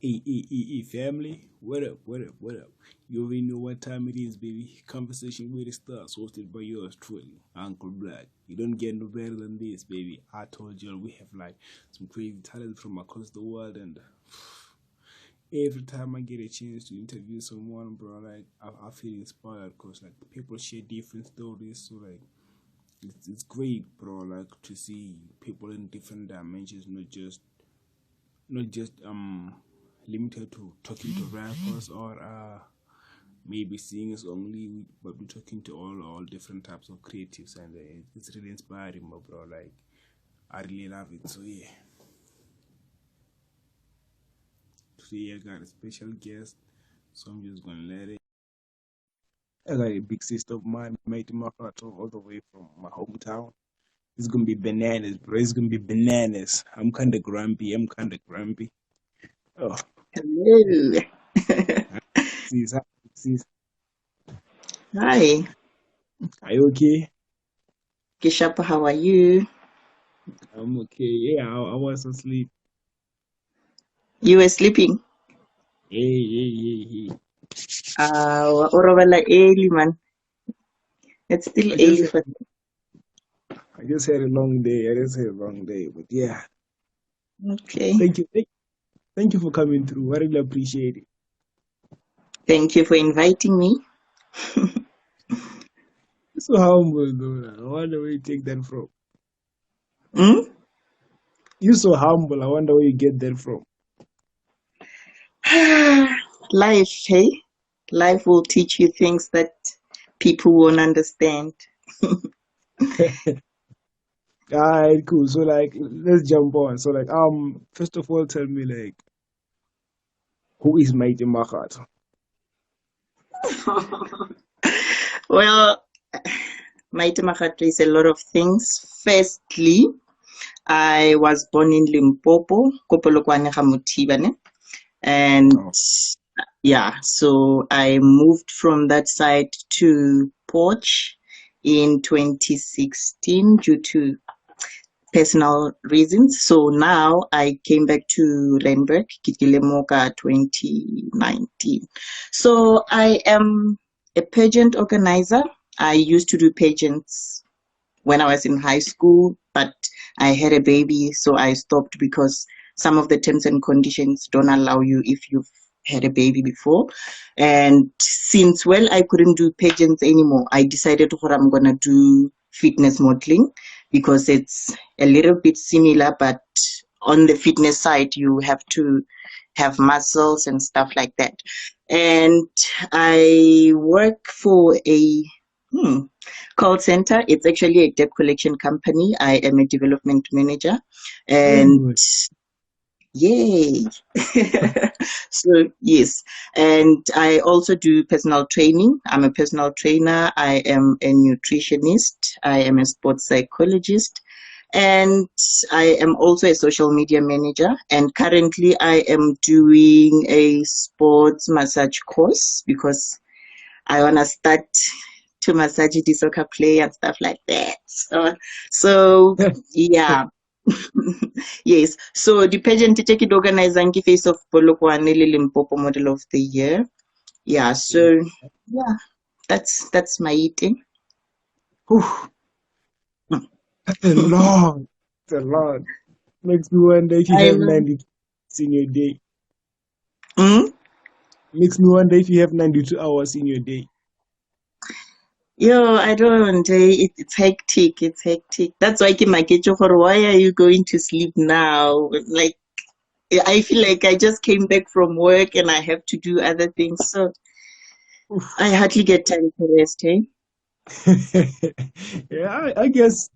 Family, what up, what up, what up? You already know what time it is, baby. Conversation with the stars, hosted by yours truly, Uncle Black. You don't get no better than this, baby. I told you we have like some crazy talent from across the world, and every time I get a chance to interview someone, bro, like I feel inspired because like people share different stories, so like it's great, bro. Like to see people in different dimensions, not just limited to talking to rappers or maybe singers only, but we're talking to all different types of creatives, and it's really inspiring, my bro. Like I really love it. So yeah, today I got a special guest, so I'm just gonna let it. I got a big sister of mine, Maite Makgato, all the way from my hometown. It's gonna be bananas, bro. It's gonna be bananas. I'm kinda grumpy. Oh, Hello. sis, sis, Hi, are you okay? Kishapa, how are you? I'm okay. Yeah, I was asleep. You were sleeping? Hey, hey, hey, hey. Orobala early, man. It's still I just early had, for I just had a long day. But yeah, Okay. thank you, thank you for coming through. I really appreciate it. Thank you for inviting me. You're so humble, though. I wonder where you take that from. Hmm? You're so humble. I wonder where you get that from. Life, hey? Life will teach you things that people won't understand. All right, cool. So like, let's jump on. So like, first of all, tell me like, who is Maite Makgato? Well, Maite Makgato is a lot of things. Firstly, I was born in Limpopo, ko Polokwane ga Mothiba, ne? And Oh, yeah, so I moved from that side to Porch in 2016 due to personal reasons. So now I came back to Randburg, Kitilemoka 2019. So I am a pageant organizer. I used to do pageants when I was in high school, but I had a baby, so I stopped because some of the terms and conditions don't allow you if you've had a baby before. And since, well, I couldn't do pageants anymore, I decided what I'm going to do fitness modeling because it's a little bit similar, but on the fitness side, you have to have muscles and stuff like that. And I work for a hmm, call center. It's actually a debt collection company. I am a development manager, very and good. yay. So yes, and I also do personal training. I'm a personal trainer. I am a nutritionist. I am a sports psychologist. And I am also a social media manager. And currently, I am doing a sports massage course because I want to start to massage the soccer player and stuff like that. So yeah. Yes. So the pageant take it organizing Face of Polokwane Limpopo Model of the Year. Yeah. Yeah, So yeah, that's my eating. whew, that's a lot. That's a lot. Makes me wonder if you I have know. 92 hours in your day. Mm? Makes me wonder if you have 92 hours in your day. Yo, I don't. It's hectic. It's hectic. That's why I keep my kitchen for. Why are you going to sleep now? Like I feel like I just came back from work and I have to do other things. So I Oof. hardly get time to rest, hey? Yeah, I guess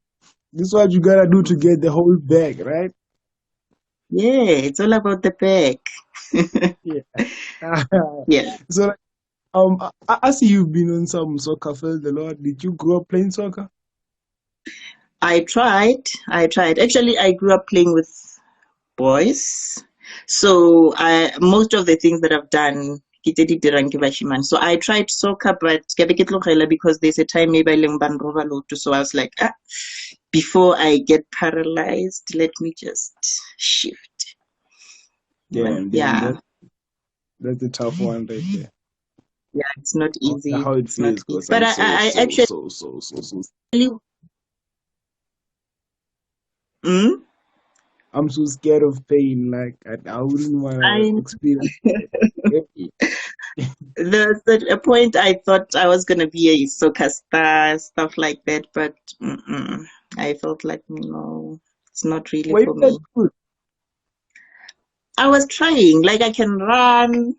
this is what you gotta do to get the whole bag, right? Yeah, it's all about the back. Yeah. Yeah. So, like, I see you've been on some soccer field a lot. Did you grow up playing soccer? I tried. I tried. Actually, I grew up playing with boys. So I most of the things that I've done, ke tse di dirang ke bashimane. So I tried soccer, but ke be ke tlogela because there's a time maybe I leng ban roba loto. So I was like, before I get paralyzed, let me just shift. Damn, Yeah. That's the tough one right there. Yeah, it's not I wonder easy. how it It's not feels easy. because But I'm I actually, mm, I'm so scared of pain. Like I wouldn't want to I experience it. there's a point I thought I was gonna be a soccer star, stuff like that, but I felt like no, it's not really Why you for that me. good? I was trying, like I can run,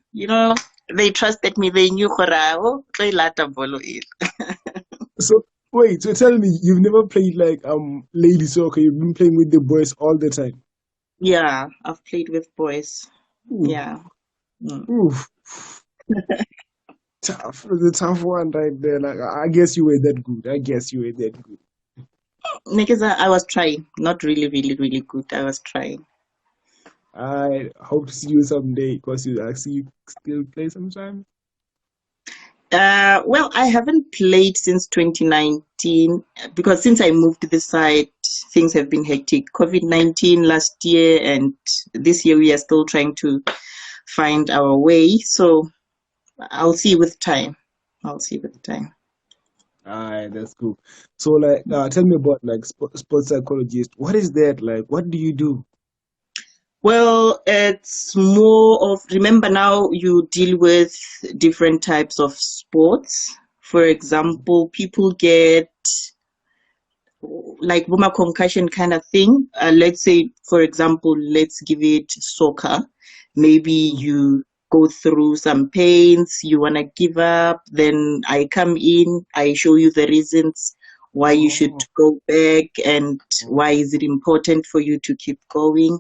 They trusted me. They knew Korao. So wait, so tell me you've never played like lady soccer. You've been playing with the boys all the time. Yeah, I've played with boys. Ooh, Yeah. Mm. ooh, tough. The tough one right there. Like I guess you were that good. I guess you were that good. Because I was trying, not really, really, really good. I was trying. I hope to see you someday because you actually still play sometimes. Well, I haven't played since 2019 because since I moved to the site, things have been hectic. COVID-19 last year, and this year we are still trying to find our way. So I'll see with time. I'll see with time. Alright, that's cool. So like tell me about like sports psychologist. What is that like? What do you do? Well, it's more of, remember now you deal with different types of sports. For example, people get like boomer concussion kind of thing. Let's say, for example, let's give it soccer. Maybe Mm. you go through some pains, you want to give up, then I come in, I show you the reasons why you should Oh, go back and oh. why is it important for you to keep going,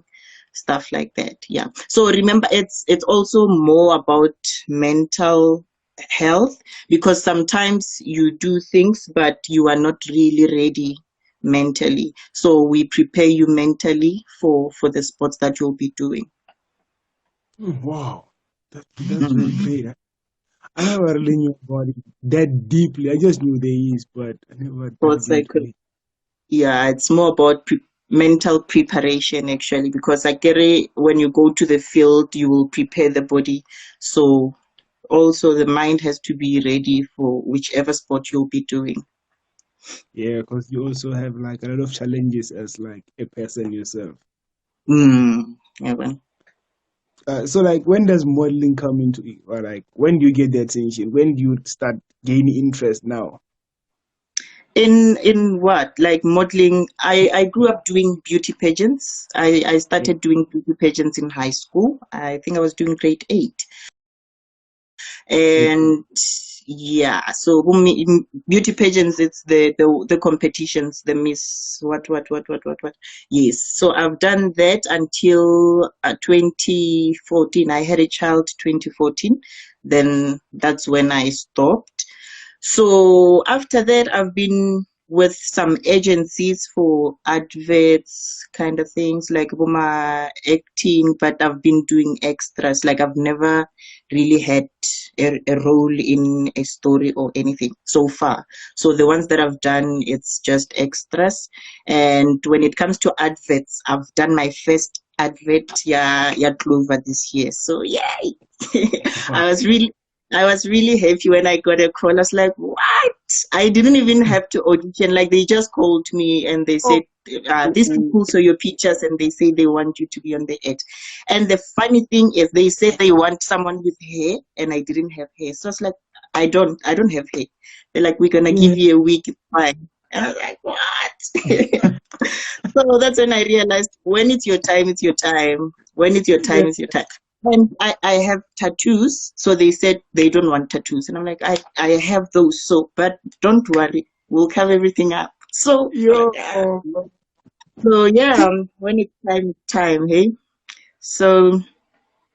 stuff like that. Yeah. So remember, it's also more about mental health because sometimes you do things but you are not really ready mentally. So we prepare you mentally for the sports that you'll be doing. Wow. That's really Mhm. great. I never really knew about it that deeply. I just knew there is, but I never Sports dived into psycho. it. Yeah, it's more about mental preparation actually, because I get it, when you go to the field, you will prepare the body. So also the mind has to be ready for whichever sport you'll be doing. Yeah, because you also have like a lot of challenges as like a person yourself. Yeah, well. So like when does modeling come into it? Or like when do you get the attention? When do you start gaining interest now? In what? Like modeling? I grew up doing beauty pageants. I Yeah. started doing beauty pageants in high school. I think I was doing grade 8. Okay. And yeah, so beauty pageants, it's the competitions, the miss what. Yes, so I've done that until 2014. I had a child 2014, then that's when I stopped. So after that, I've been with some agencies for adverts, kind of things like Boma acting, but I've been doing extras. Like I've never really had a role in a story or anything so far. So the ones that I've done, it's just extras. And when it comes to adverts, I've done my first advert, yeah, yeah, Clover this year. So yay! Wow. I was really I was really happy when I got a call. I was like, what? I didn't even have to audition. Like, they just called me and they Oh, said, these people saw your pictures and they say they want you to be on the ad. And the funny thing is, they said they want someone with hair, and I didn't have hair. So I was like, I don't have hair. They're like, we're gonna yeah. give you a week, it's fine. And I was like, what? So that's when I realized, when it's your time, it's your time. When it's your Yeah. time, it's your time. And I have tattoos, so they said they don't want tattoos. And I'm like, I have those, so, but don't worry, we'll cover everything up. So, Yo. so yeah, when it's time, it's time, hey? So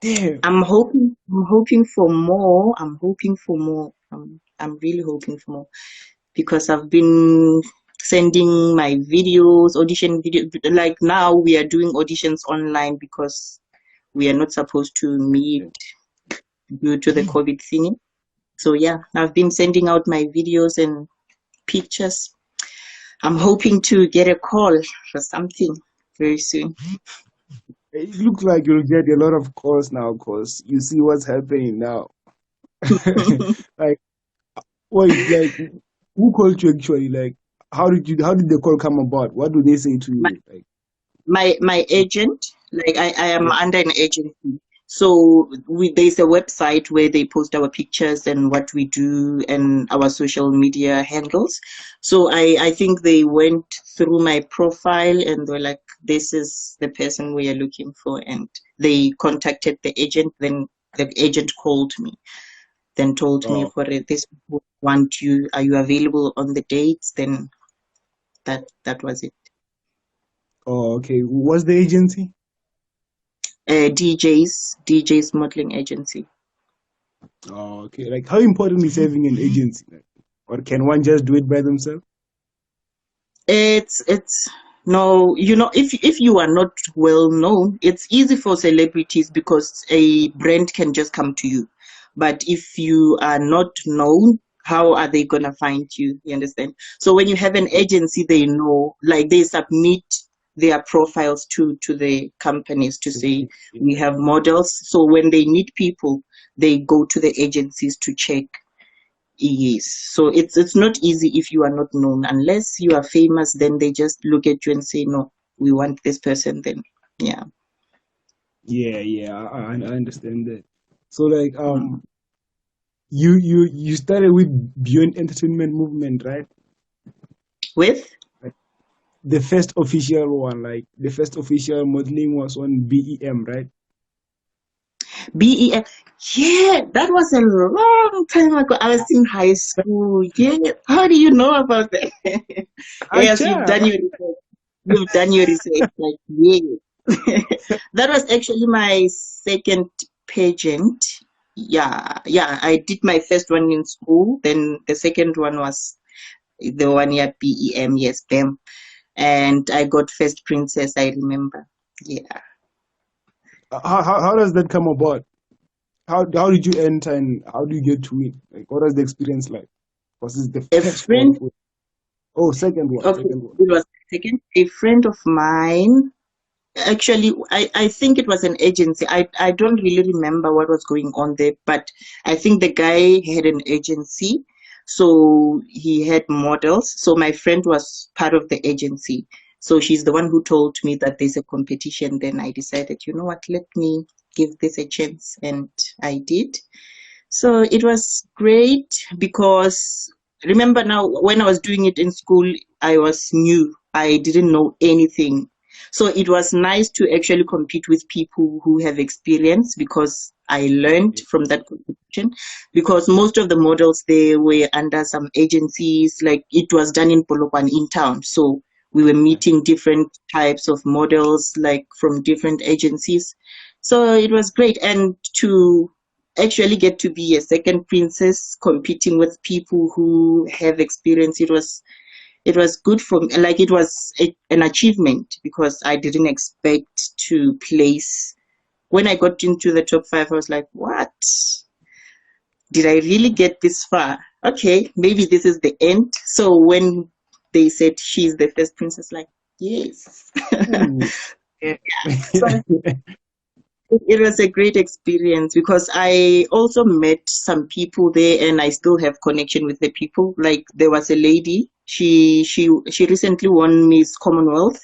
Damn. I'm hoping for more. I'm hoping for more. I'm really hoping for more because I've been sending my videos, audition video. Like now we are doing auditions online because we are not supposed to meet due to the Damn. COVID thing. So yeah, I've been sending out my videos and pictures. I'm hoping to get a call for something very soon. It looks like you'll get a lot of calls now because you see what's happening now. Like, wait, like, who called you actually? Like, how did the call come about? What do they say to my you? Like, my agent, like I am yeah. under an agency. So there's a website where they post our pictures and what we do and our social media handles. So I think they went through my profile and they're like, this is the person we are looking for, and they contacted the agent. Then the agent called me, then told me Oh, for this want you, are you available on the dates? Then that was it. oh, okay. What's the agency? DJ's modeling agency. Oh, okay. Like, how important is having an agency? Like, or can one just do it by themselves? It's no, if you are not well known, it's easy for celebrities because a brand can just come to you. But if you are not known, how are they gonna find you? You understand? So when you have an agency, they know, like they submit their profiles to the companies to say we Yeah. have models. So when they need people, they go to the agencies to check. Yes. So it's not easy if you are not known. Unless you are famous, then they just look at you and say, no, we want this person then. Yeah. Yeah, yeah, I understand that. So like Mm. you started with Beyond Entertainment Movement, right? With Like the first official one, like the first official modeling was on BEM, right? BEM. Yeah, that was a long time ago. I was in high school. Yeah. How do you know about that? Yes, Acha. you've done your research. Like, yeah. That was actually my second pageant. Yeah, yeah. I did my first one in school. Then the second one was the one at BEM, yes, BEM. And I got first princess, I remember. Yeah. How does that come about? How did you enter and how do you get to it? Like what was the experience like? Was this the A first one? friend, Oh, second one, okay, second one. it was second. A friend of mine, actually, I think it was an agency. I don't really remember what was going on there, but I think the guy had an agency. So he had models. So my friend was part of the agency. So she's the one who told me that there's a competition. Then I decided, you know what, let me give this a chance. And I did. So it was great because remember now when I was doing it in school, I was new. I didn't know anything. So it was nice to actually compete with people who have experience because I learned from that competition. Because most of the models they were under some agencies, like it was done in Polokwane in town. So we were meeting different types of models, like from different agencies. So it was great. And to actually get to be a second princess competing with people who have experience, it was good for me. Like it was an achievement because I didn't expect to place. When I got into the top five, I was like, what, did I really get this far? Okay, maybe this is the end. So when they said she's the first princess, like, yes. Ooh. Yeah. So it was a great experience because I also met some people there and I still have connection with the people. Like there was a lady, she recently won Miss Commonwealth.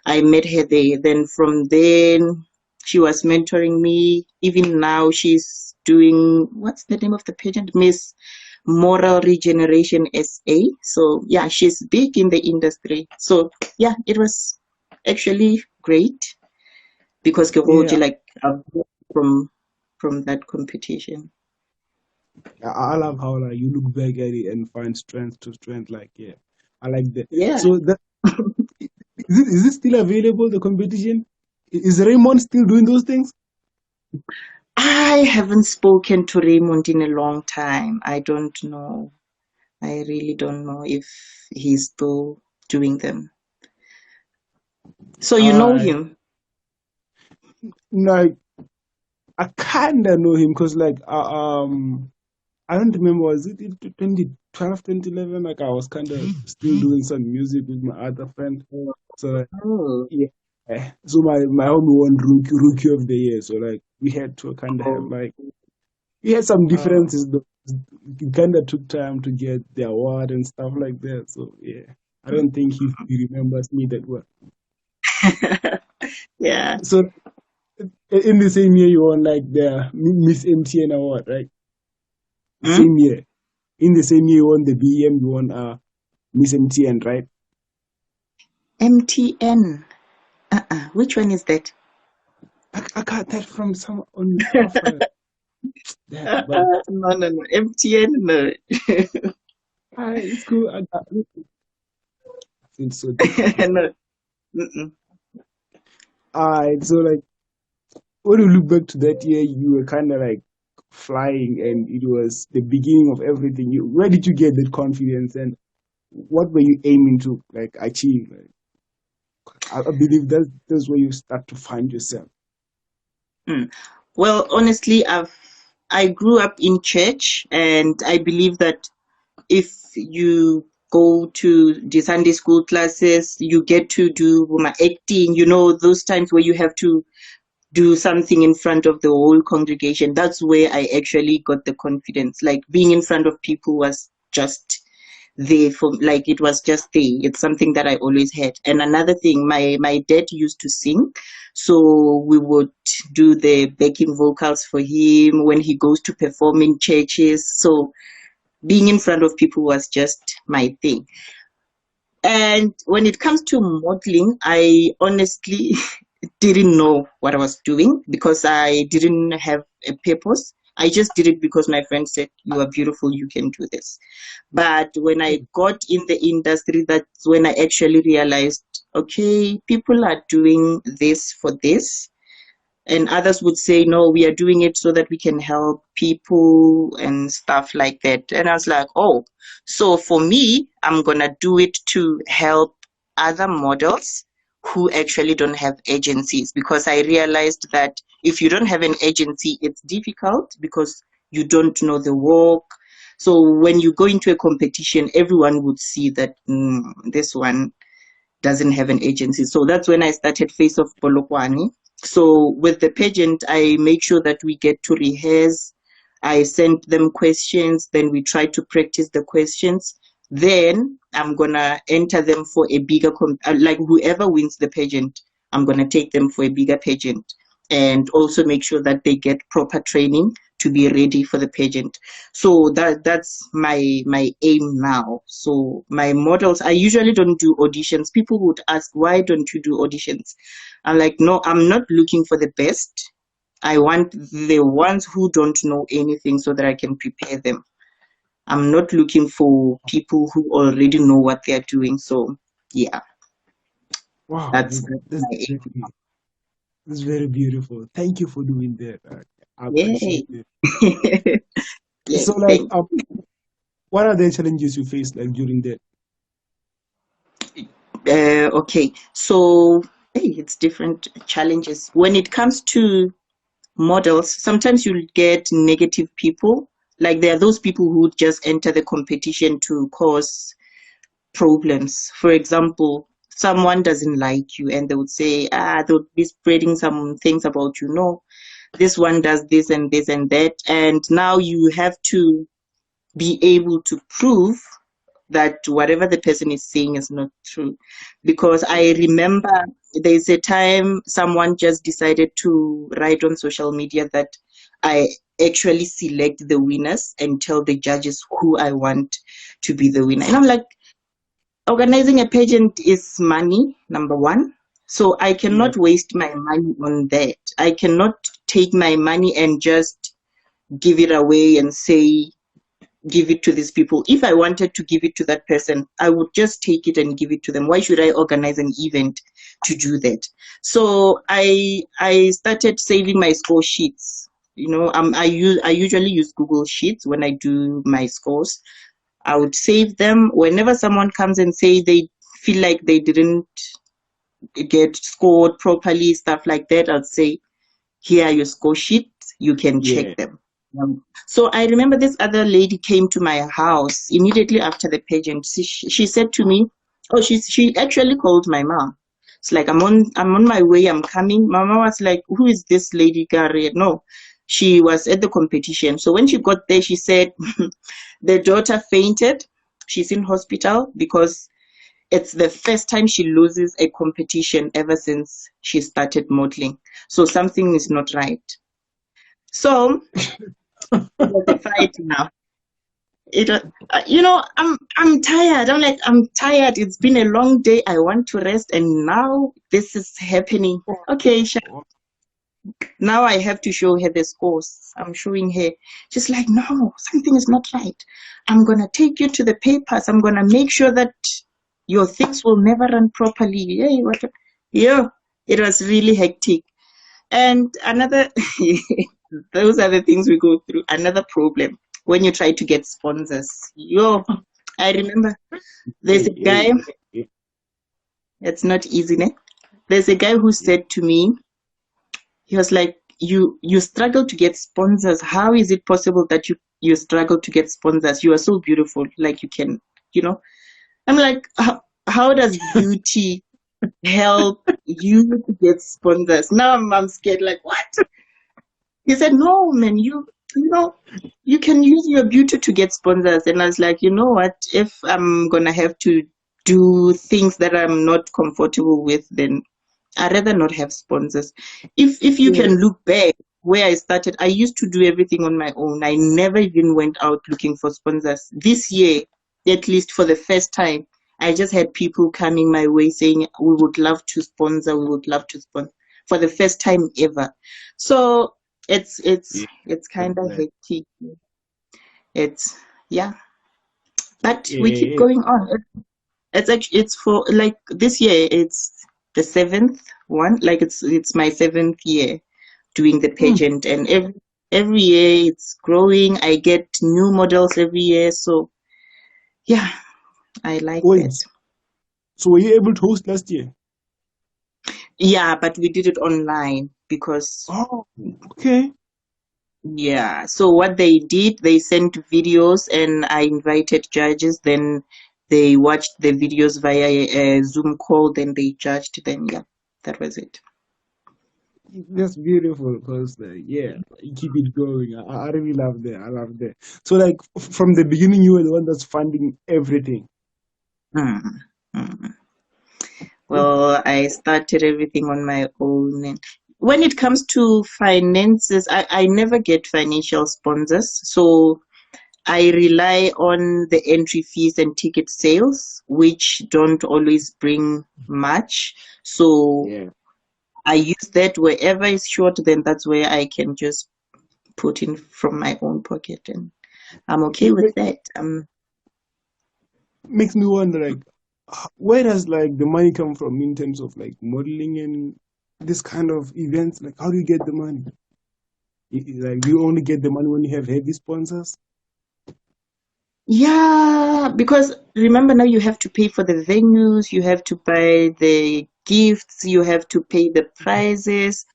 I met her there. Then from then she was mentoring me. Even now she's doing, what's the name of the pageant? Miss Moral Regeneration SA. So yeah, she's big in the industry. So yeah, it was actually great because ke Yeah, like from from that competition. I love how like you look back at it and find strength to strength. Like, yeah, I like that. Yeah. So that is it still available? The competition is Raymond still doing those things? I haven't spoken to Raymond in a long time. I don't know. I really don't know if he's still doing them. So you know I him? like I kinda know him because like I don't remember was it in 2012, 2011? Like I was kind of still doing some music with my other friend. So like, Oh, yeah. So my homie won rookie of the year. So like we had to kind of have Oh, like we had some oh. differences. But it kind of took time to get the award and stuff like that. So yeah, I don't think he remembers me that well. Yeah. So in the same year you won like the Miss MTN award, right? The Hmm? same year. In the same year you won the BM, you won Miss MTN, right? MTN. Which one is that? I got that from some on your profile. Yeah, but No, no, no. MTN, no. it's cool. I feel so different. No. Mm-mm. Alright, so like when you look back to that year, you were kind of like flying, and it was the beginning of everything. Where did you get that confidence, and what were you aiming to like achieve? Like, I believe that's where you start to find yourself. Mm. Well, honestly, I grew up in church, and I believe that if you go to the Sunday school classes, you get to do my acting, those times where you have to do something in front of the whole congregation. That's where I actually got the confidence. Like being in front of people was just there for, like, it was just there. It's something that I always had. And another thing, my dad used to sing, so we would do the backing vocals for him when he goes to perform in churches. So being in front of people was just my thing. And when it comes to modeling, I honestly didn't know what I was doing because I didn't have a purpose. I just did it because my friend said, "You are beautiful, you can do this." But when I got in the industry, that's when I actually realized, okay, people are doing this for this, and others would say, no, we are doing it so that we can help people and stuff like that. And I was like, oh, so for me, I'm gonna do it to help other models who actually don't have agencies, because I realized that if you don't have an agency, it's difficult because you don't know the work. So when you go into a competition, everyone would see that, this one doesn't have an agency. So that's when I started Face of Polokwane. So with the pageant, I make sure that we get to rehearse. I send them questions, then we try to practice the questions. Then I'm gonna enter them for a bigger, like whoever wins the pageant, I'm gonna take them for a bigger pageant, and also make sure that they get proper training to be ready for the pageant. So that's my aim now. So my models, I usually don't do auditions. People would ask, why don't you do auditions? I'm like, no, I'm not looking for the best. I want the ones who don't know anything so that I can prepare them. I'm not looking for people who already know what they're doing. So yeah, Wow, that's my aim. that's very beautiful. Thank you for doing that. I Yay. appreciate it. Yay, So like, thank what are the challenges you faced like during that? Okay, so hey, it's different challenges. When it comes to models, sometimes you'll get negative people. Like there are those people who just enter the competition to cause problems. For example, someone doesn't like you and they would say, they'll be spreading some things about you. No, this one does this and this and that. And now you have to be able to prove that whatever the person is saying is not true. Because I remember there's a time someone just decided to write on social media that I actually select the winners and tell the judges who I want to be the winner. And I'm like, organizing a pageant is money, number one. So I Yeah, cannot waste my money on that. I cannot take my money and just give it away and say, give it to these people. If I wanted to give it to that person, I would just take it and give it to them. Why should I organize an event to do that? So I started saving my score sheets. I usually use Google Sheets when I do my scores. I would save them. Whenever someone comes and say they feel like they didn't get scored properly, stuff like that, I'll say, here are your score sheets, you can check yeah, them. So I remember this other lady came to my house immediately after the pageant. She said to me, oh, she actually called my mom. It's like I'm on my way, I'm coming. Mama was like, who is this lady Gary? No, she was at the competition. So when she got there, she said the daughter fainted. She's in hospital because it's the first time she loses a competition ever since she started modeling. So something is not right. So it was a fight now. It was, I'm tired. I'm tired. It's been a long day. I want to rest, and now this is happening. Okay, now I have to show her the scores. I'm showing her. She's like, no, something is not right. I'm gonna take you to the papers. I'm gonna make sure that your things will never run properly. Hey, what? Yeah, it was really hectic. And another, those are the things we go through. Another problem when you try to get sponsors. I remember there's a Hey, guy, hey. it's not easy, ne? There's a guy who said to me, he was like, you struggle to get sponsors. How is it possible that you struggle to get sponsors? You are so beautiful, like you can, you know. I'm like, how does beauty help you to get sponsors? Now I'm scared, like, what? He said, no, man, you know, you can use your beauty to get sponsors. And I was like, you know what? If I'm gonna have to do things that I'm not comfortable with, then I'd rather not have sponsors. If you Yeah. can look back where I started, I used to do everything on my own. I never even went out looking for sponsors. This year, at least for the first time, I just had people coming my way saying, we would love to sponsor, we would love to sponsor for the first time ever. So it's it's Yeah. it's I'm kind of glad. hectic. It's yeah, but we keep Yeah. going on. It's actually it's for like this year. It's the seventh one. Like it's my seventh year doing the Mm. pageant, and every year it's growing. I get new models every year, so yeah, I like that. Wait. So were you able to host last year? Yeah, but we did it online because Oh, okay. yeah. So what they did, they sent videos, and I invited judges. Then they watched the videos via a Zoom call. Then they judged them. Yeah, that was it. That's beautiful because, yeah, you keep it going. I really love that. I love that. So, like, from the beginning, you were the one that's funding everything. Mm, mm. Well, I started everything on my own. And when it comes to finances, I never get financial sponsors. So I rely on the entry fees and ticket sales, which don't always bring much. So Yeah. I use that wherever it's short, then that's where I can just put in from my own pocket. And I'm okay with Make, that. makes me wonder, like, where does like the money come from in terms of like modeling and this kind of events? Like, how do you get the money? Like, do you only get the money when you have heavy sponsors? Yeah, because remember now you have to pay for the venues, you have to buy the gifts, you have to pay the prizes.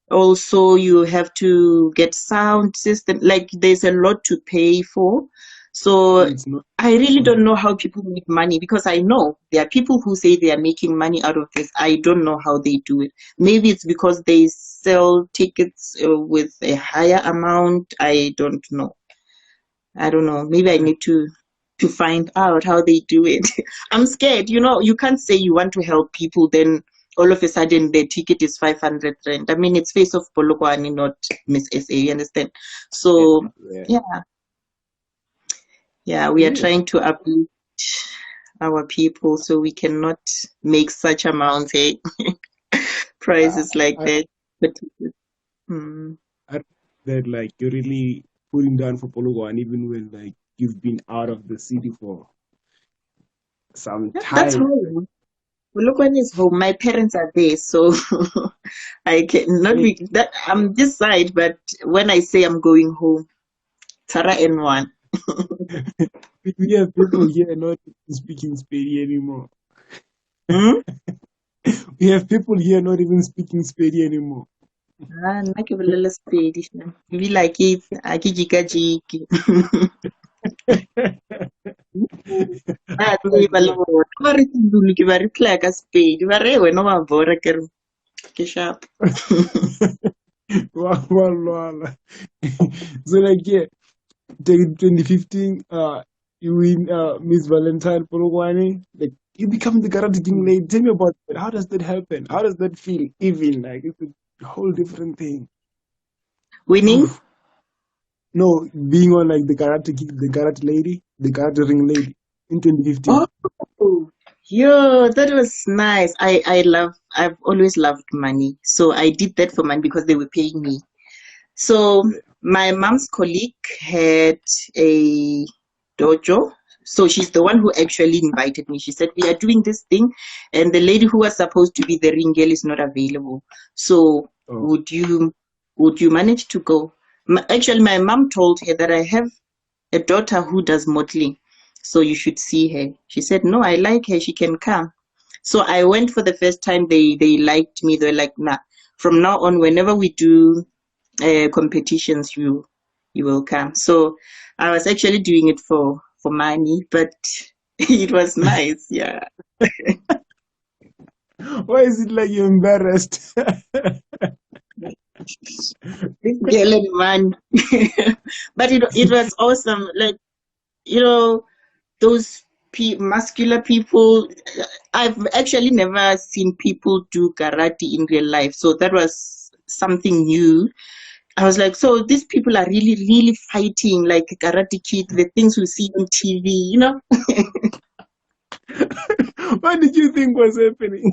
Also, you have to get sound system. Like there's a lot to pay for. So So it's not. I really don't know how people make money because I know there are people who say they are making money out of this. I don't know how they do it. Maybe it's because they sell tickets with a higher amount. I don't know. I don't know. Maybe I need to find out how they do it. I'm scared. You can't say you want to help people, then all of a sudden the ticket is 500 rand. I mean, it's Face of Polokwane, not Miss SA. You understand? Yeah, So yeah. yeah, yeah, we are Yeah. trying to uplift our people, so we cannot make such amounts, eh? I, Prices like I, that. But mm, I that like you're really putting down for Polokwane even when like you've been out of the city for some yeah, that's time. home. Polokwane is home. My parents are there, so I can not Hey, be that I'm this side, but when I say I'm going home, Tara N1. we have people here not even speaking Spedi anymore. Hmm? We have people here not even speaking Spedi anymore. Ah, nna ke bolela Sepedi hle. Ebile ha ke jika jike. ba Like tseba le what? bona ba re Zulu ke ba reply ka Sepedi ba re wena wa bora ke re ke sharp. Walwala. So like yeah, take it 2015, you win Miss Valentine Polokwane. Like you become the karate king lady. Tell me about that. How does that happen? How does that feel? Even like it's a whole different thing. Winning. Oof. No, being on like the karate lady, the karate ring lady in 2015. Oh, yeah, that was nice. I've always loved money. So I did that for money because they were paying me. So my mom's colleague had a dojo. So she's the one who actually invited me. She said, we are doing this thing, and the lady who was supposed to be the ring girl is not available. So Oh, would you manage to go? Actually, my mom told her that I have a daughter who does modeling, so you should see her. She said, no, I like her, she can come. So I went for the first time. They liked me. They're like, nah, from now on, whenever we do competitions, you will come. So I was actually doing it for money, but it was nice. Yeah. why is it like you're embarrassed? This girl and man. But it was awesome. Like, those muscular people. I've actually never seen people do karate in real life. So that was something new. I was like, so these people are really, really fighting like Karate Kid, the things we see on TV. What did you think was happening?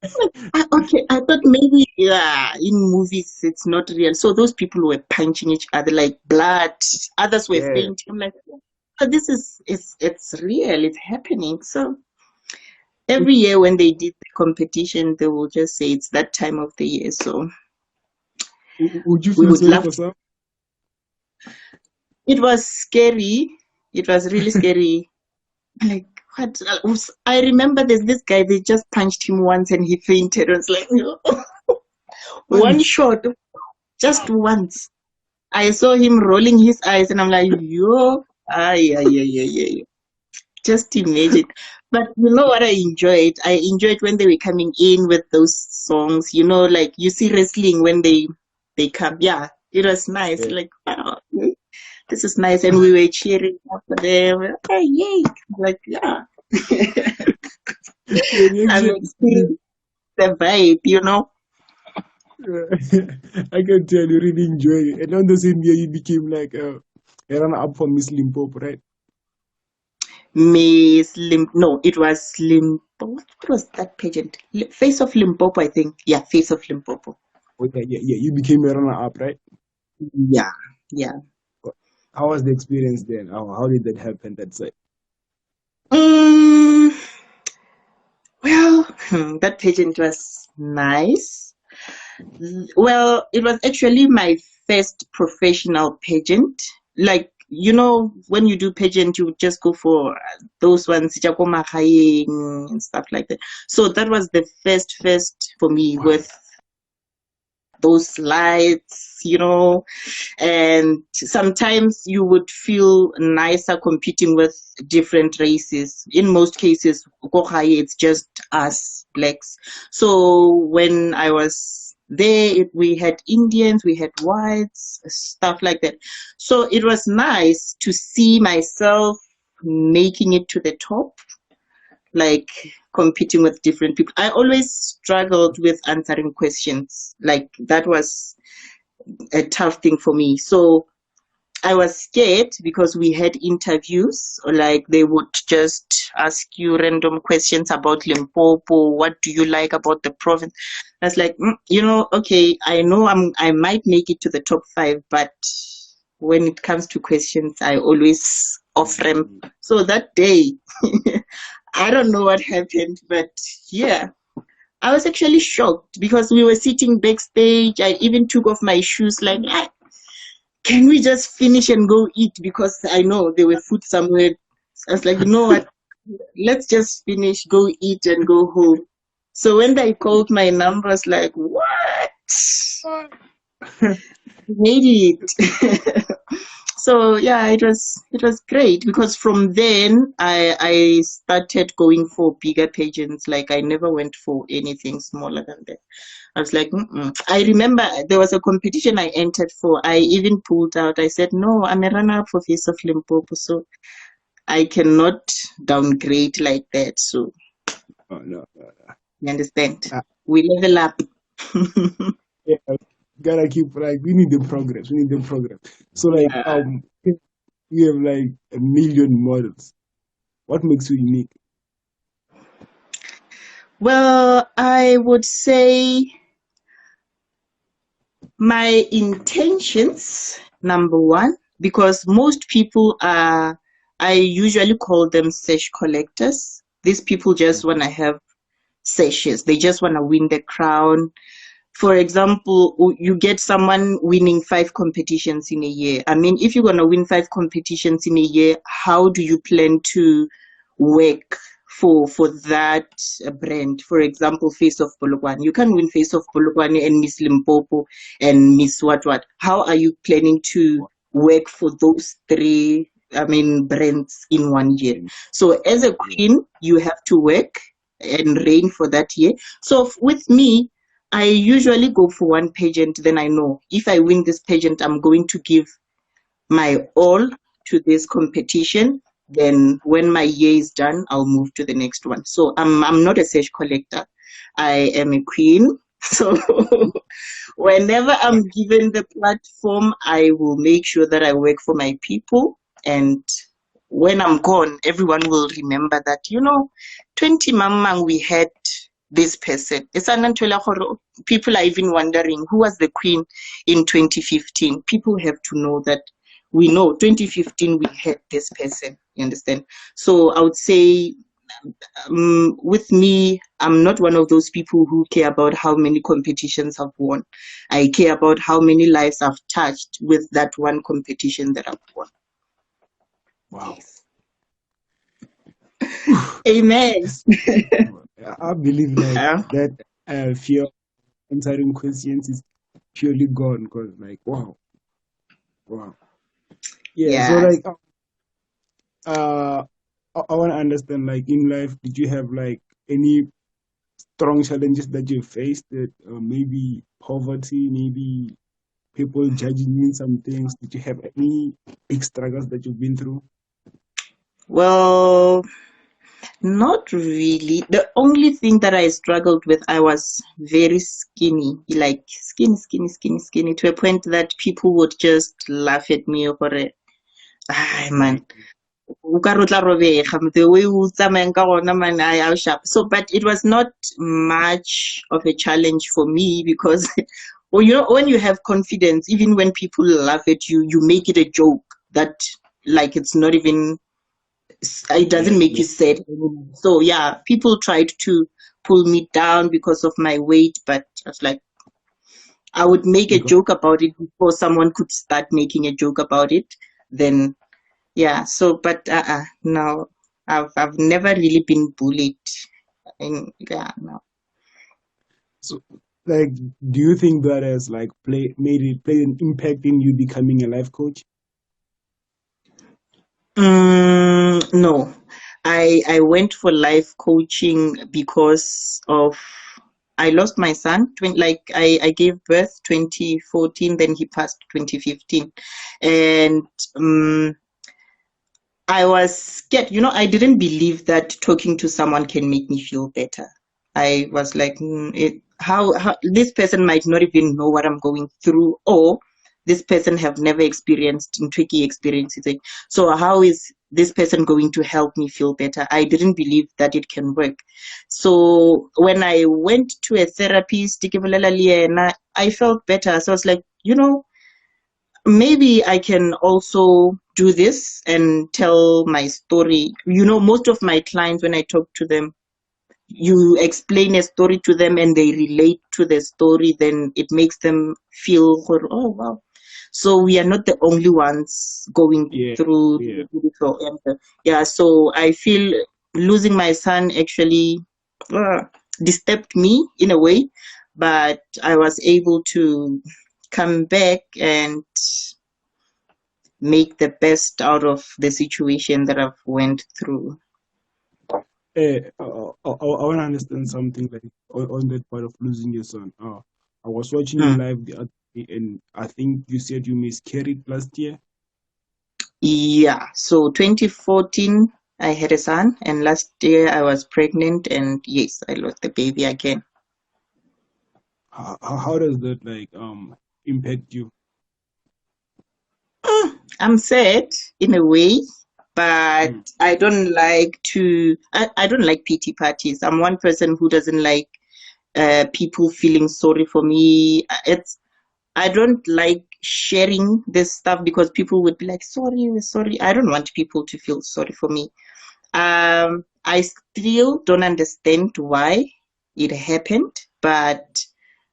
Okay, I thought maybe, yeah, in movies it's not real. So those people were punching each other like blood. Others were Yeah. fainting. I'm like, oh, this is it's real. It's happening. So every year when they did the competition, they will just say it's that time of the year. So Would you we feel would sorry love for to. some? It was scary. It was really scary. Like, what? I remember there's this guy, they just punched him once and he fainted. I was like, one Once. shot, just once. I saw him rolling his eyes and I'm like, yo, ay, ay, ay, ay, ay. Just imagine. But you know what I enjoyed? I enjoyed when they were coming in with those songs, like you see wrestling when they come. Yeah, it was nice. Yeah. Like, wow, this is nice. And we were cheering after them. Okay, yay. Like, yeah. Your I'm reaction. experiencing the vibe. I can tell you really enjoyed it. And on the same year, you became like a runner up for Miss Limpopo, right? No, it was Limpopo. What was that pageant? Face of Limpopo, I think. Yeah, Face of Limpopo. Oh, yeah, yeah, yeah. You became a runner up, right? Yeah, yeah. How was the experience then? How did that happen? That's it. Mm, well, that pageant was nice. Well, it was actually my first professional pageant. Like, when you do pageant, you just go for those ones, tša ko magaeng and stuff like that. So that was the first for me Wow. with those lights, and sometimes you would feel nicer competing with different races. In most cases, ko gae, it's just us blacks. So when I was there, we had Indians, we had whites, stuff like that. So it was nice to see myself making it to the top, like competing with different people. I always struggled with answering questions. Like that was a tough thing for me. So I was scared because we had interviews, or like they would just ask you random questions about Limpopo. What do you like about the province? I was like, okay, I know I might make it to the top 5, but when it comes to questions, I always off ramp. So that day, I don't know what happened, but yeah, I was actually shocked because we were sitting backstage. I even took off my shoes, like, can we just finish and go eat? Because I know there were food somewhere. I was like, you know what? Let's just finish, go eat, and go home. So when they called my number, I was like, what? Made it. So yeah, it was great because from then I started going for bigger pageants. Like I never went for anything smaller than that. I was like, mm-mm. I remember there was a competition I entered for. I even pulled out. I said, no, I'm a runner for Face of Limpopo, so I cannot downgrade like that. So Oh, no, no, no. you understand? Uh, We level up. yeah, gotta keep like we need the progress. We need the progress. So like Yeah. you have like a million models. What makes you unique? Well, I would say my intentions, number one, because most people are, I usually call them sesh collectors. These people just want to have sessions. They just want to win the crown. For example, you get someone winning 5 competitions in a year. I mean, if you're going to win 5 competitions in a year, how do you plan to work for that brand? For example, Face of Polokwane. You can win Face of Polokwane and Miss Limpopo and Miss what. How are you planning to work for those three, I mean, brands in one year? So as a Yeah. queen, you have to work and reign for that year. So with me, I usually go for one pageant, then I know if I win this pageant, I'm going to give my all to this competition. Then when my year is done, I'll move to the next one. So I'm not a search collector. I am a queen. So whenever I'm given the platform, I will make sure that I work for my people. And when I'm gone, everyone will remember that, 20 mamang we had this person. People are even wondering who was the queen in 2015. People have to know that we know 2015 we had this person. You understand? So I would say with me, I'm not one of those people who care about how many competitions I've won. I care about how many lives I've touched with that one competition that I've won. Wow. Yes. Amen. I believe like Yeah. that fear of answering questions is purely gone because like wow. Yeah. So Yeah. like I want to understand like in life, did you have like any strong challenges that you faced that maybe poverty, maybe people judging you in some things? Did you have any big struggles that you've been through? Well, not really. The only thing that I struggled with, I was very skinny, like skinny, to a point that people would just laugh at me over it. Ah, man. O ka re o tla robega, the way o tsamayang ka gona, man, I was sharp. So, but it was not much of a challenge for me because, well, when you have confidence, even when people laugh at you, you make it a joke that, like, it's not even, it Yeah, doesn't make you yeah. sad anymore. So yeah, people tried to pull me down because of my weight, but I was like, I would make a You got joke about it before someone could start making a joke about it. Then yeah, so but no, I've never really been bullied. And yeah, no. so like do you think that has like played an impact in you becoming a life coach? No, I went for life coaching because of I lost my son. Like I gave birth 2014, then he passed 2015, and um, I was scared. I didn't believe that talking to someone can make me feel better. I was like, how this person might not even know what I'm going through, or this person have never experienced tricky experiences. So how is this person going to help me feel better? I didn't believe that it can work. So when I went to a therapist, I felt better. So I was like, maybe I can also do this and tell my story. Most of my clients, when I talk to them, you explain a story to them and they relate to the story, then it makes them feel, oh, wow. So we are not the only ones going Yeah, through yeah. beautiful. Yeah, so I feel losing my son actually uh, disturbed me in a way, but I was able to come back and make the best out of the situation that I've went through. I want to understand something like on that part of losing your son. I was watching you Hmm. live the other day, and I think you said you miscarried last year. Yeah, so 2014 I had a son, and last year I was pregnant, and yes, I lost the baby again. How does that like impact you? I'm sad in a way, but Mm. I don't like I don't like pity parties. I'm one person who doesn't like people feeling sorry for me. I don't like sharing this stuff because people would be like, sorry, we're sorry. I don't want people to feel sorry for me. I still don't understand why it happened, but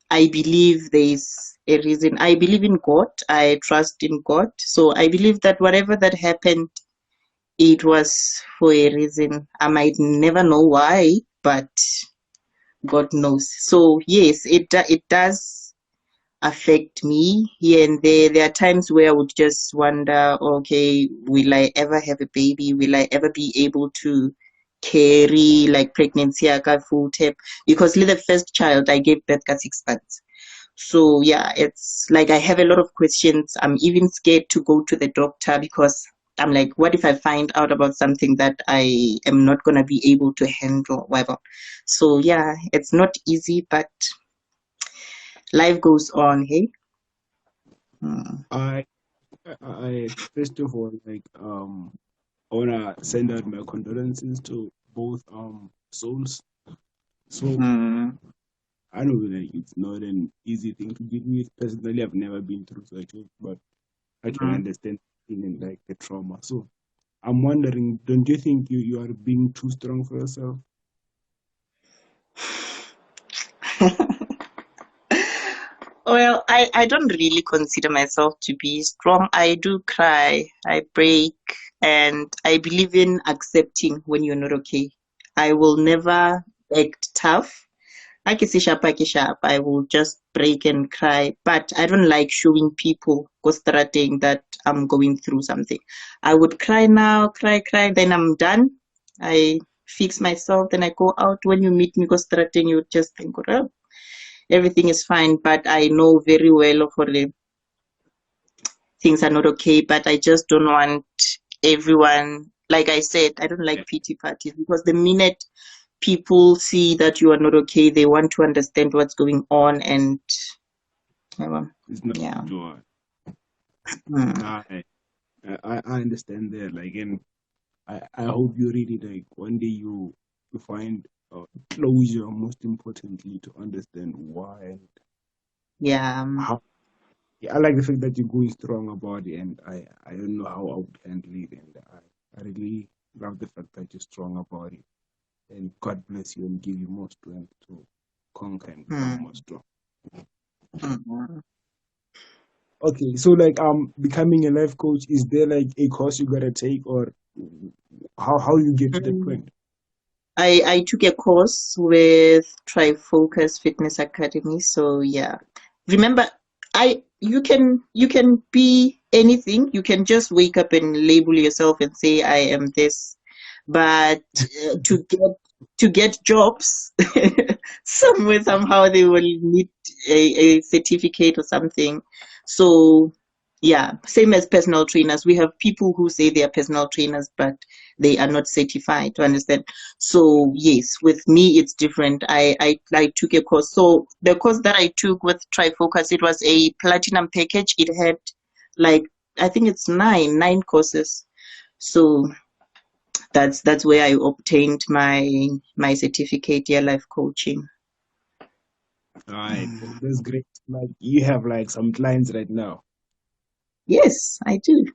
I believe there's a reason. I believe in God. I trust in God. So I believe that whatever that happened, it was for a reason. I might never know why, but God knows. So yes, it does affect me here and there. There are times where I would just wonder, okay, will I ever have a baby? Will I ever be able to carry like pregnancy aka full term? Because the first child I gave birth at 6 months. So yeah, it's like I have a lot of questions. I'm even scared to go to the doctor because I'm like, what if I find out about something that I am not gonna be able to handle, whatever. So yeah, it's not easy, but life goes on, hey? Mm. I first of all like I wanna send out my condolences to both souls. So Mm. I know like it's not an easy thing to deal with. Personally, I've never been through such a, but I can Mm. understand feeling like the trauma. So I'm wondering, don't you think you are being too strong for yourself? Well, I don't really consider myself to be strong. I do cry, I break, and I believe in accepting when you're not okay. I will never act tough. Aki sharp, aki sharp. I will just break and cry. But I don't like showing people frustrating that I'm going through something. I would cry now, cry, cry, then I'm done. I fix myself, then I go out. When you meet me frustrating, you just think, oh, everything is fine. But I know very well for the things are not okay. But I just don't want everyone, like I said, I don't Yeah, like pity parties because the minute people see that you are not okay, they want to understand what's going on, and um, it's not yeah. joy. Mm. I understand that. Like, and I hope you really like one day you find closure. Most importantly, to understand why and Yeah. how. Yeah, I like the fact that you're going strong about it, and I don't know how I would handle it, and I really love the fact that you're strong about it. And God bless you and give you more strength to conquer and become more Mm. strong. Mm. Okay, so like becoming a life coach, is there like a course you gotta take, or how you get to that Mm. point? I took a course with Trifocus Fitness Academy. So yeah. Remember, I you can be anything. You can just wake up and label yourself and say I am this. But to get jobs somewhere somehow they will need a certificate or something. So yeah, same as personal trainers. We have people who say they are personal trainers, but they are not certified, to understand. So yes, with me it's different. I took a course. So the course that I took with Trifocus, it was a platinum package. It had like I think it's nine courses. So that's where I obtained my certificate, yeah, life coaching. All right, that's great. Like you have like some clients right now. Yes, I do.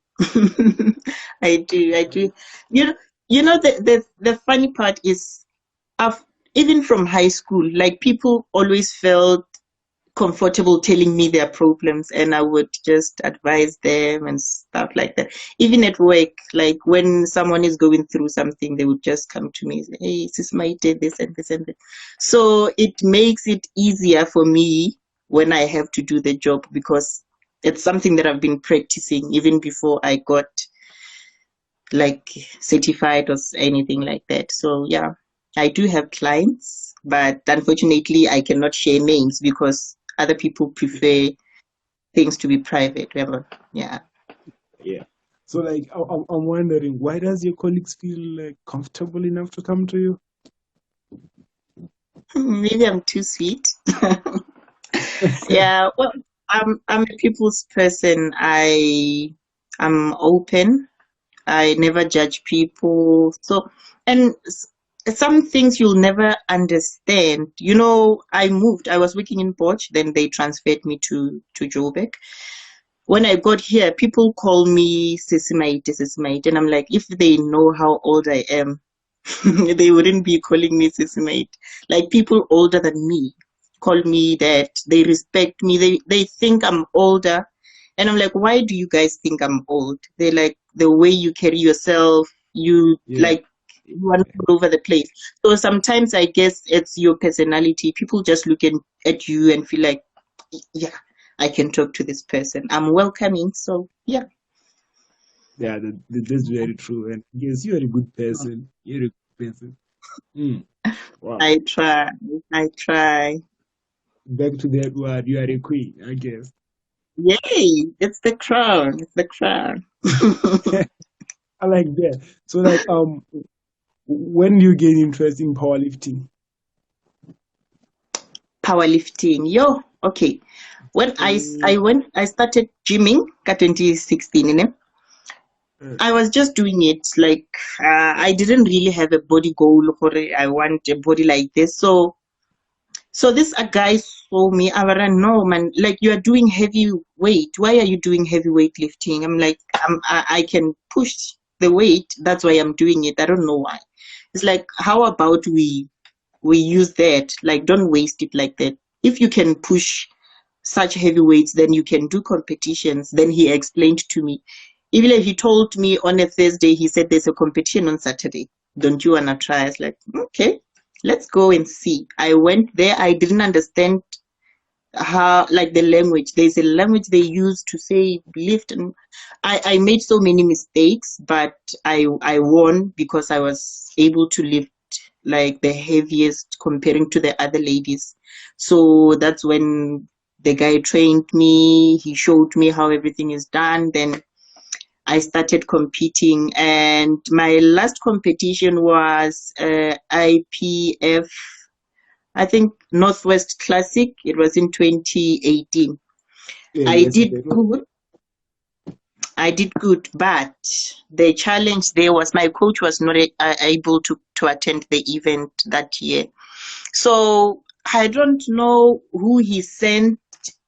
I do. I do. You know, the funny part is, I've even from high school, like people always felt comfortable telling me their problems, and I would just advise them and stuff like that. Even at work, like when someone is going through something, they would just come to me and say, hey, sis Maite, this and this and that. So it makes it easier for me when I have to do the job because it's something that I've been practicing even before I got like certified or anything like that. So yeah, I do have clients, but unfortunately I cannot share names because other people prefer things to be private. Yeah. Yeah. So like I'm wondering, why does your colleagues feel like comfortable enough to come to you? Maybe I'm too sweet. Yeah, well, I'm a people's person. I'm open. I never judge people. So, and some things you'll never understand. You know, I moved. I was working in Boch, then they transferred me to Joburg. When I got here, people call me Sisimaite, and I'm like, if they know how old I am, they wouldn't be calling me Sisimate. Like people older than me call me that. They respect me. They think I'm older. And I'm like, why do you guys think I'm old? They're like, the way you carry yourself, you Yeah. like you are all over the place. So sometimes I guess it's your personality. People just look at you and feel like, yeah, I can talk to this person. I'm welcoming. So yeah. Yeah, that's very true. And yes, you're a good person. You're a good person. Mm. Wow. I try. I try. Back to that word, you are a queen, I guess. Yay! It's the crown. It's the crown. I like that. So like when do you gain interest in powerlifting? Powerlifting. Yo, okay. When Uh, I started gymming at 2016, you know, uh, I was just doing it like I didn't really have a body goal or I want a body like this. So this a guy saw me. I was like, no man, like you are doing heavy weight. Why are you doing heavy weight lifting? I'm like, I can push the weight. That's why I'm doing it. I don't know why. It's like, how about we use that? Like, don't waste it like that. If you can push such heavy weights, then you can do competitions. Then he explained to me. Even if he told me on a Thursday, he said there's a competition on Saturday. Don't you wanna try? I was like, okay, let's go and see. I went there. I didn't understand how like the language. There's a language they use to say lift, and I made so many mistakes, but I won because I was able to lift like the heaviest comparing to the other ladies. So that's when the guy trained me. He showed me how everything is done. Then I started competing, and my last competition was IPF, I think Northwest Classic. It was in 2018. yeah, I yes, did good. I did good, but the challenge there was my coach was not able to attend the event that year. So I don't know who he sent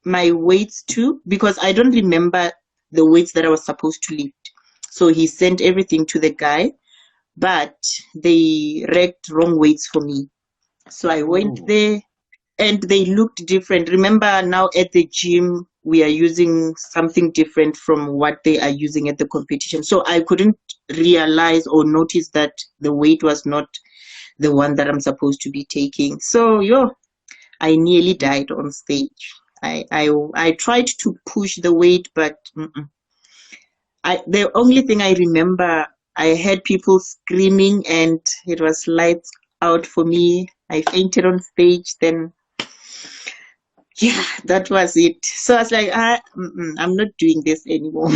my weights to because I don't remember the weights that I was supposed to lift. So he sent everything to the guy, but they racked wrong weights for me. So I went Oh, there and they looked different. Remember now at the gym, we are using something different from what they are using at the competition. So I couldn't realize or notice that the weight was not the one that I'm supposed to be taking. So I nearly died on stage. I tried to push the weight, but the only thing I remember, I heard people screaming, and it was lights out for me. I fainted on stage. Then yeah, that was it. So I was like, I'm not doing this anymore.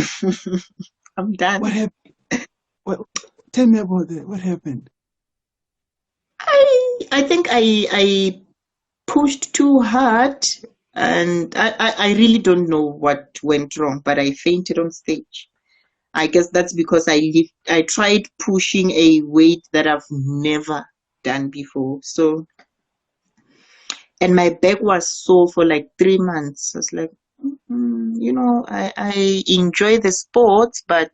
I'm what done. happened? What? Tell me about that. What happened? I think I pushed too hard, and I really don't know what went wrong, but I fainted on stage. I guess that's because I tried pushing a weight that I've never done before. So, and my back was sore for like 3 months. I was like, I enjoy the sports, but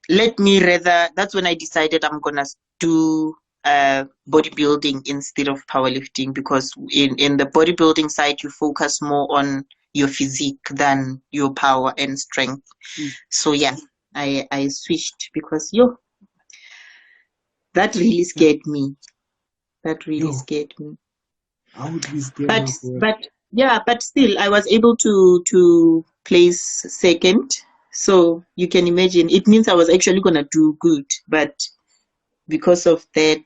let me rather, that's when I decided I'm gonna do bodybuilding instead of powerlifting because in the bodybuilding side you focus more on your physique than your power and strength. Mm. So yeah, I switched because that really Nah, scared me. That really yo, scared me. I would be scared But as well. but yeah, but still I was able to place second. So you can imagine, it means I was actually gonna do good, but because of that,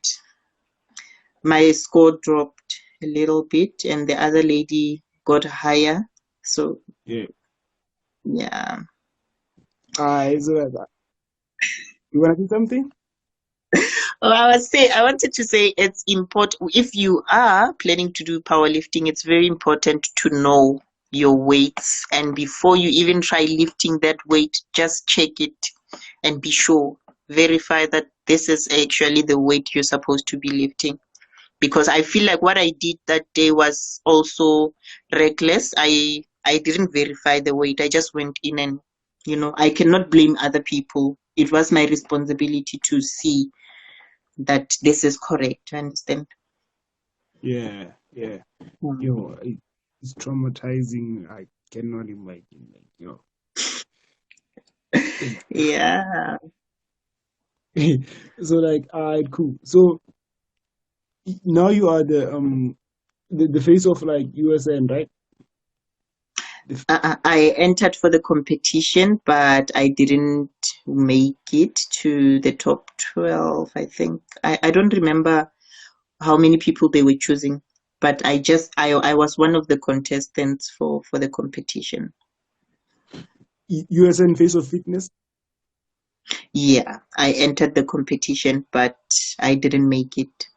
my score dropped a little bit, and the other lady got higher. So Yeah. yeah. So you wanna do something? Oh, I wanted to say it's important if you are planning to do powerlifting, it's very important to know your weights. And before you even try lifting that weight, just check it and be sure. Verify that this is actually the weight you're supposed to be lifting. Because I feel like what I did that day was also reckless. I didn't verify the weight. I just went in and I cannot blame other people. It was my responsibility to see that this is correct. You understand? Yeah, yeah. Mm. It's traumatizing. I cannot imagine. Like, Yeah. so like, alright, cool. So now you are the face of like USN, right? The, I entered for the competition, but I didn't make it to the top 12, I think. I don't remember how many people they were choosing, but I was one of the contestants for the competition. USN face of fitness. Yeah, I entered the competition, but I didn't make it.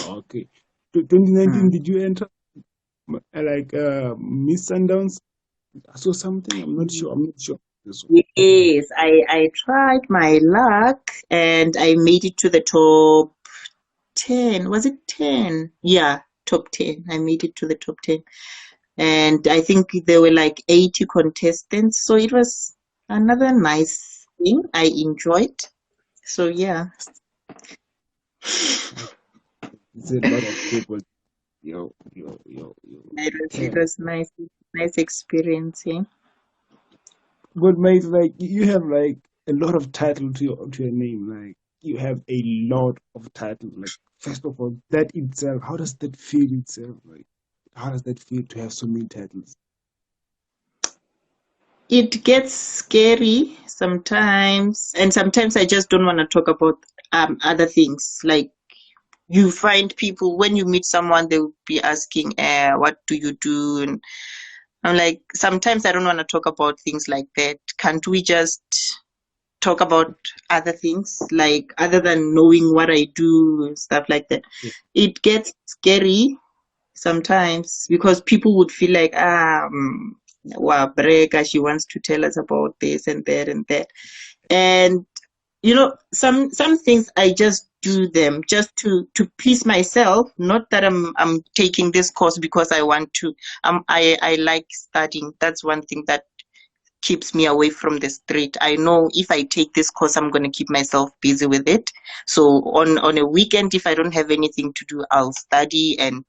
Okay. 2019, Mm. did you enter like Miss Sundowns? I saw something. I'm not sure. I'm not sure. This one. Yes, I tried my luck and I made it to the top 10. Was it 10? Yeah, top 10. I made it to the top 10. And I think there were like 80 contestants. So it was another nice thing. I enjoyed. So yeah, It's a lot of people. it Damn. was nice experience. Yeah. But mate, like you have like a lot of title to your name. Like you have a lot of title. Like first of all, that itself, how does that feel itself? Like how does that feel to have so many titles? It gets scary sometimes, and sometimes I just don't want to talk about other things. Like you find people when you meet someone, they will be asking, "What do you do?" And I'm like, sometimes I don't want to talk about things like that. Can't we just talk about other things, like other than knowing what I do and stuff like that? Yeah. It gets scary sometimes because people would feel like, wow, Breka, she wants to tell us about this and that and that. And some things I just do them just to please myself. Not that I'm taking this course because I want to. I like studying. That's one thing that keeps me away from the street. I know if I take this course, I'm going to keep myself busy with it. So on a weekend, if I don't have anything to do, I'll study. And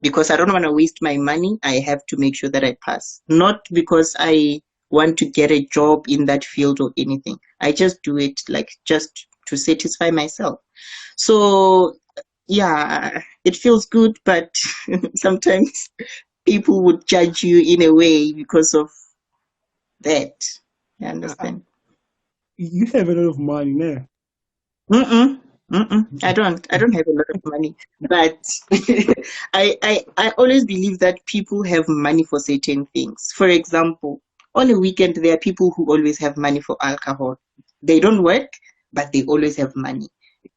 because I don't want to waste my money, I have to make sure that I pass. Not because I want to get a job in that field or anything. I just do it like just to satisfy myself. So yeah, it feels good, but sometimes people would judge you in a way because of that. You I, understand? you have a lot of money now. Mm-mm, mm-mm. I don't have a lot of money, but I always believe that people have money for certain things. For example, on a weekend, there are people who always have money for alcohol. They don't work, but they always have money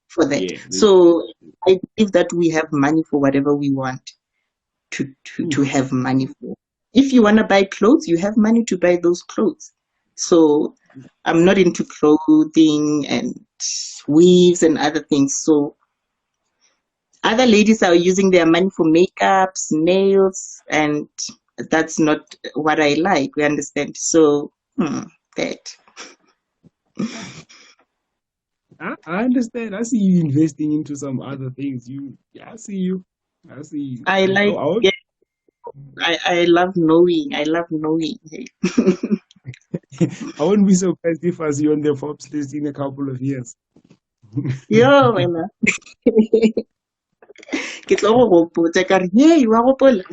for that. Yeah. So I believe that we have money for whatever we want to Oof. have money for. If you want to buy clothes, you have money to buy those clothes. So I'm not into clothing and weaves and other things. So other ladies are using their money for makeups, nails, and that's not what I like. We understand. So that I understand. I see you investing into some other things. Yeah, I see you. I see you. I like. Yeah, I love knowing. I love knowing. I wouldn't be surprised if I see you on the Forbes list in a couple of years. Yo, wena. Ke tlo go gopotsa ka re, "Hey, wa gopola?"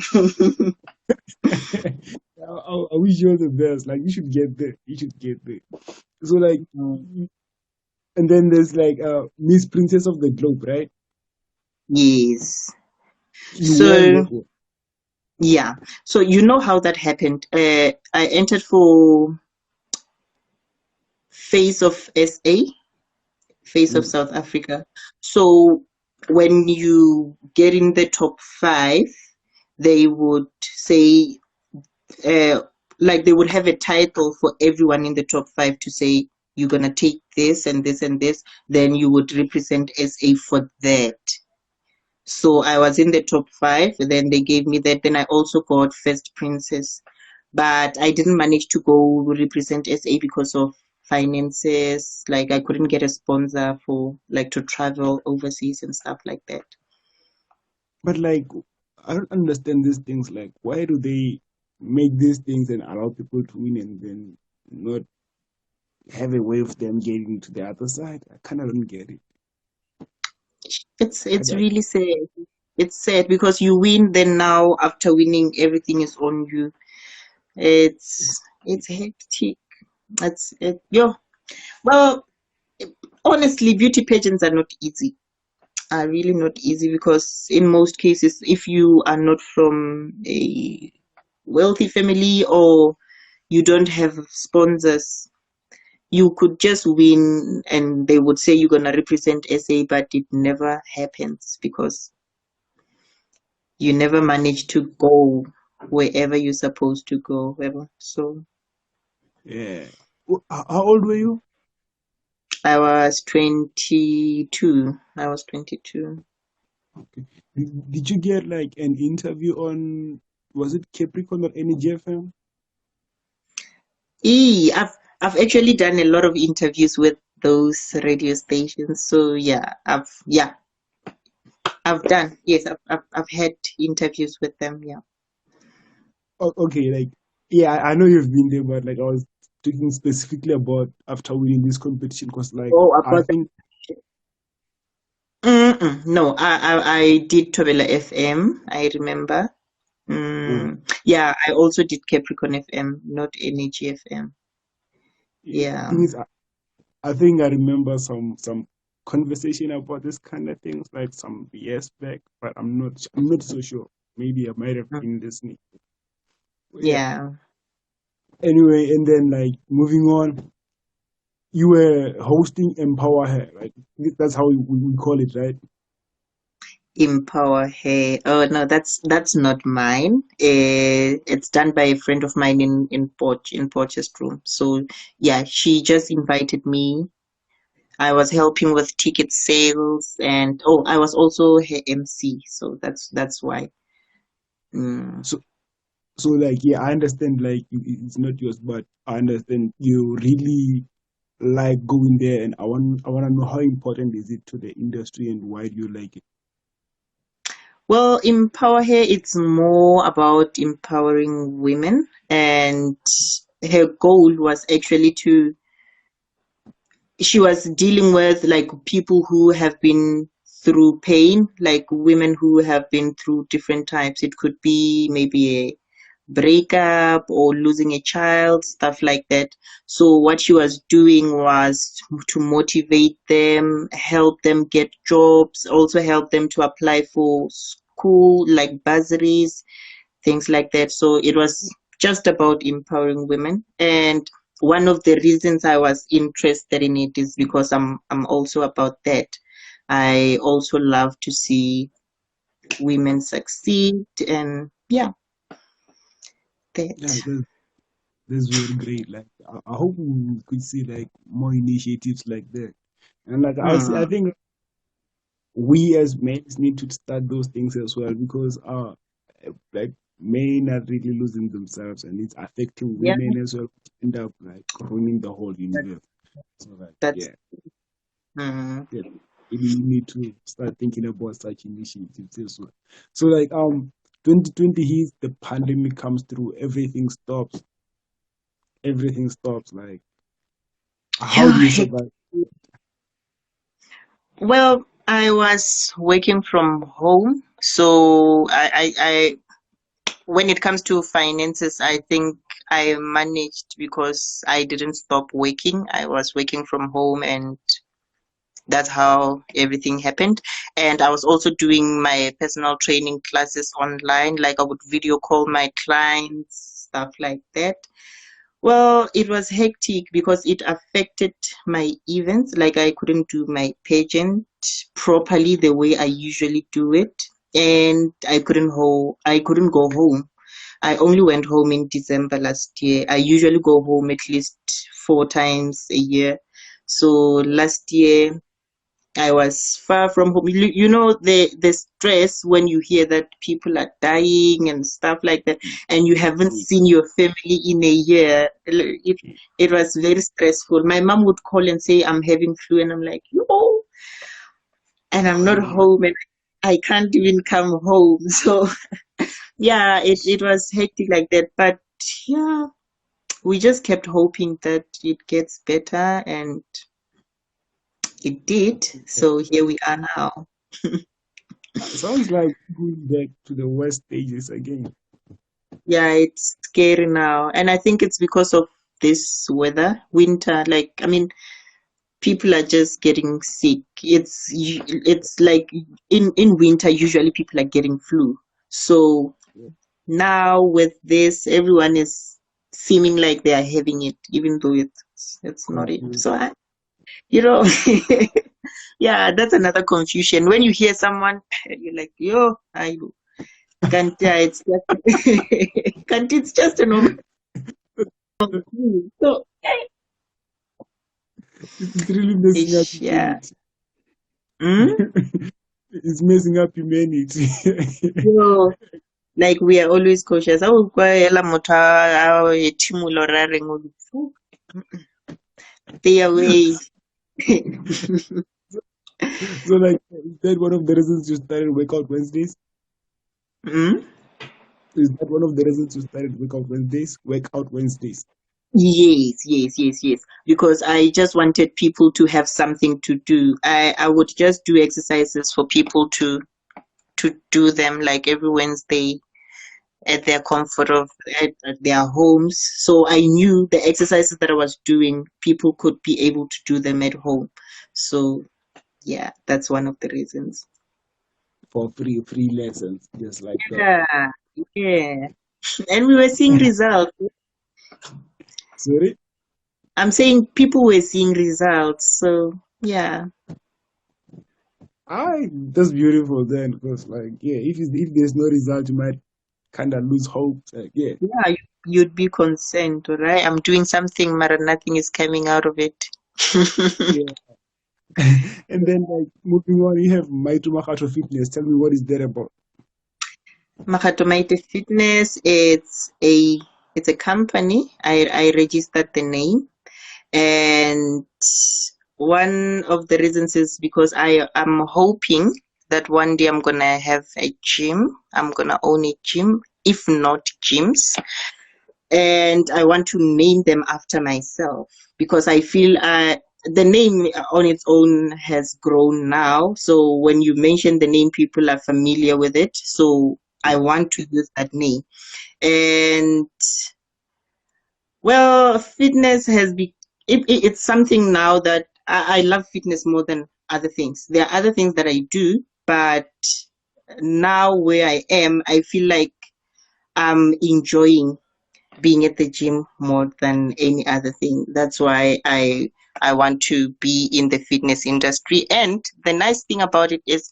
I wish you all the best. Like, you should get there. You should get there. So, like, Mm. and then there's like Miss Princess of the Globe, right? Yes. You won So that one. yeah. So you know how that happened. I entered for Face of SA, Face of Mm. South Africa. So when you get in the top five, they would say, uh, like they would have a title for everyone in the top five to say, you're gonna take this and this and this, then you would represent SA for that. So I was in the top five, and then they gave me that. Then I also got First Princess, but I didn't manage to go represent SA because of finances. Like I couldn't get a sponsor for like to travel overseas and stuff like that. But like, I don't understand these things. Like, why do they make these things and allow people to win and then not have a way of them getting to the other side? I kind of don't get it. It's really sad. It's sad because you win, then now after winning, everything is on you. It's hectic. Yo. Well, honestly, beauty pageants are not easy. Are really not easy because in most cases, if you are not from a wealthy family or you don't have sponsors, you could just win and they would say you're gonna represent SA, but it never happens because you never manage to go wherever you're supposed to go. Wherever. So Yeah. How old were you? I was 22. I was 22. Okay. Did you get like an interview on, was it Capricorn or any GFM? I've actually done a lot of interviews with those radio stations. So I've done. Yes, I've had interviews with them. Yeah. Okay, like, yeah, I know you've been there, but like, I was talking specifically about after winning this competition because, like, Oh, I about think, Mm-mm. No, I did Tobela FM. I remember. oh, Yeah, I also did Capricorn FM, not NAG FM. yeah, the Yeah. thing is, I think I remember some conversation about this kind of things like some years back, but I'm not so sure. Maybe I might have Mm. been listening. But yeah. Yeah. Anyway, and then like moving on, you were hosting Empower Her, like that's how we call it, right? Empower Hey. Oh no, that's not mine. It's done by a friend of mine in Porchester. So yeah, she just invited me. I was helping with ticket sales, and oh, I was also her MC. So that's why. Mm. So so like yeah, I understand like it's not yours, but I understand you really like going there, and I want to know how important is it to the industry and why do you like it? Well, Empower Her, it's more about empowering women, and her goal was actually to she was dealing with like people who have been through pain, like women who have been through different types. It could be maybe a breakup or losing a child, stuff like that. So what she was doing was to motivate them, help them get jobs, also help them to apply for school, like bursaries, things like that. So it was just about empowering women. And one of the reasons I was interested in it is because I'm also about that. I also love to see women succeed and yeah, Yeah, that. that's very great. Like I hope we could see like more initiatives like that. And like I Mm, think we as men need to start those things as well because like men are really losing themselves and it's affecting yeah, women as well, end up like ruining the whole universe. So like that's yeah, mm. yeah, maybe we need to start thinking about such initiatives as well. So like 2020 hits, the pandemic comes through, everything stops. Like how do Yeah. you survive? Well, I was working from home, so I when it comes to finances, I think I managed because I didn't stop working. I was working from home, and that's how everything happened. And I was also doing my personal training classes online, like I would video call my clients, stuff like that. Well, it was hectic because it affected my events. Like I couldn't do my pageant properly the way I usually do it, and I couldn't go home. I only went home in December last year. I usually go home at least 4 times a year. So last year I was far from home. You know the stress when you hear that people are dying and stuff like that, and you haven't seen your family in a year. It was very stressful. My mom would call and say, "I'm having flu," and I'm like, "No," and I'm not home, and I can't even come home. So yeah, it was hectic like that. But yeah, we just kept hoping that it gets better, and it did. So here we are now. Sounds like going back to the West stages again. Yeah, it's scary now. And I think it's because of this weather, winter. Like, I mean, people are just getting sick. It's like in winter, usually people are getting flu. So now with this, everyone is seeming like they are having it, even though it's not it. Confused. So you know, yeah, that's another confusion. When you hear someone, you're like, yo, I can't, yeah, it's just, can't, it's just a normal flu. So, It's really messing up yeah. humanity. Mm? It's messing up humanity. So, like we are always cautious. Oh, kwa ela motho a ethimola ra reng o di- stay away. So, like, is that one of the reasons you started Workout Wednesdays? Mm? Is that one of the reasons you started Workout Wednesdays? Workout Wednesdays. Yes, yes, yes, yes. Because I just wanted people to have something to do. I would just do exercises for people to do them like every Wednesday at their comfort of at their homes. So I knew the exercises that I was doing, people could be able to do them at home. So yeah, that's one of the reasons. For free lessons, just like that. Yeah, yeah. And we were seeing results. Sorry? I'm saying people were seeing results. So yeah. That's beautiful then, because like yeah, if there's no result, you might kind of lose hope. Like, yeah, Yeah, you'd be concerned, right? I'm doing something, but nothing is coming out of it. yeah. And then like moving on, you have Maite Makgato Fitness. Tell me what is that about? Makgato Maite Fitness, it's a company. I registered the name, and one of the reasons is because I am hoping that one day I'm gonna have a gym. I'm gonna own a gym, if not gyms, and I want to name them after myself because I feel the name on its own has grown now. So when you mention the name, people are familiar with it. So I want to use that name. And well, fitness has been it's something now that I love fitness more than other things. There are other things that I do, but now where I am, I feel like I'm enjoying being at the gym more than any other thing. That's why I want to be in the fitness industry. And the nice thing about it is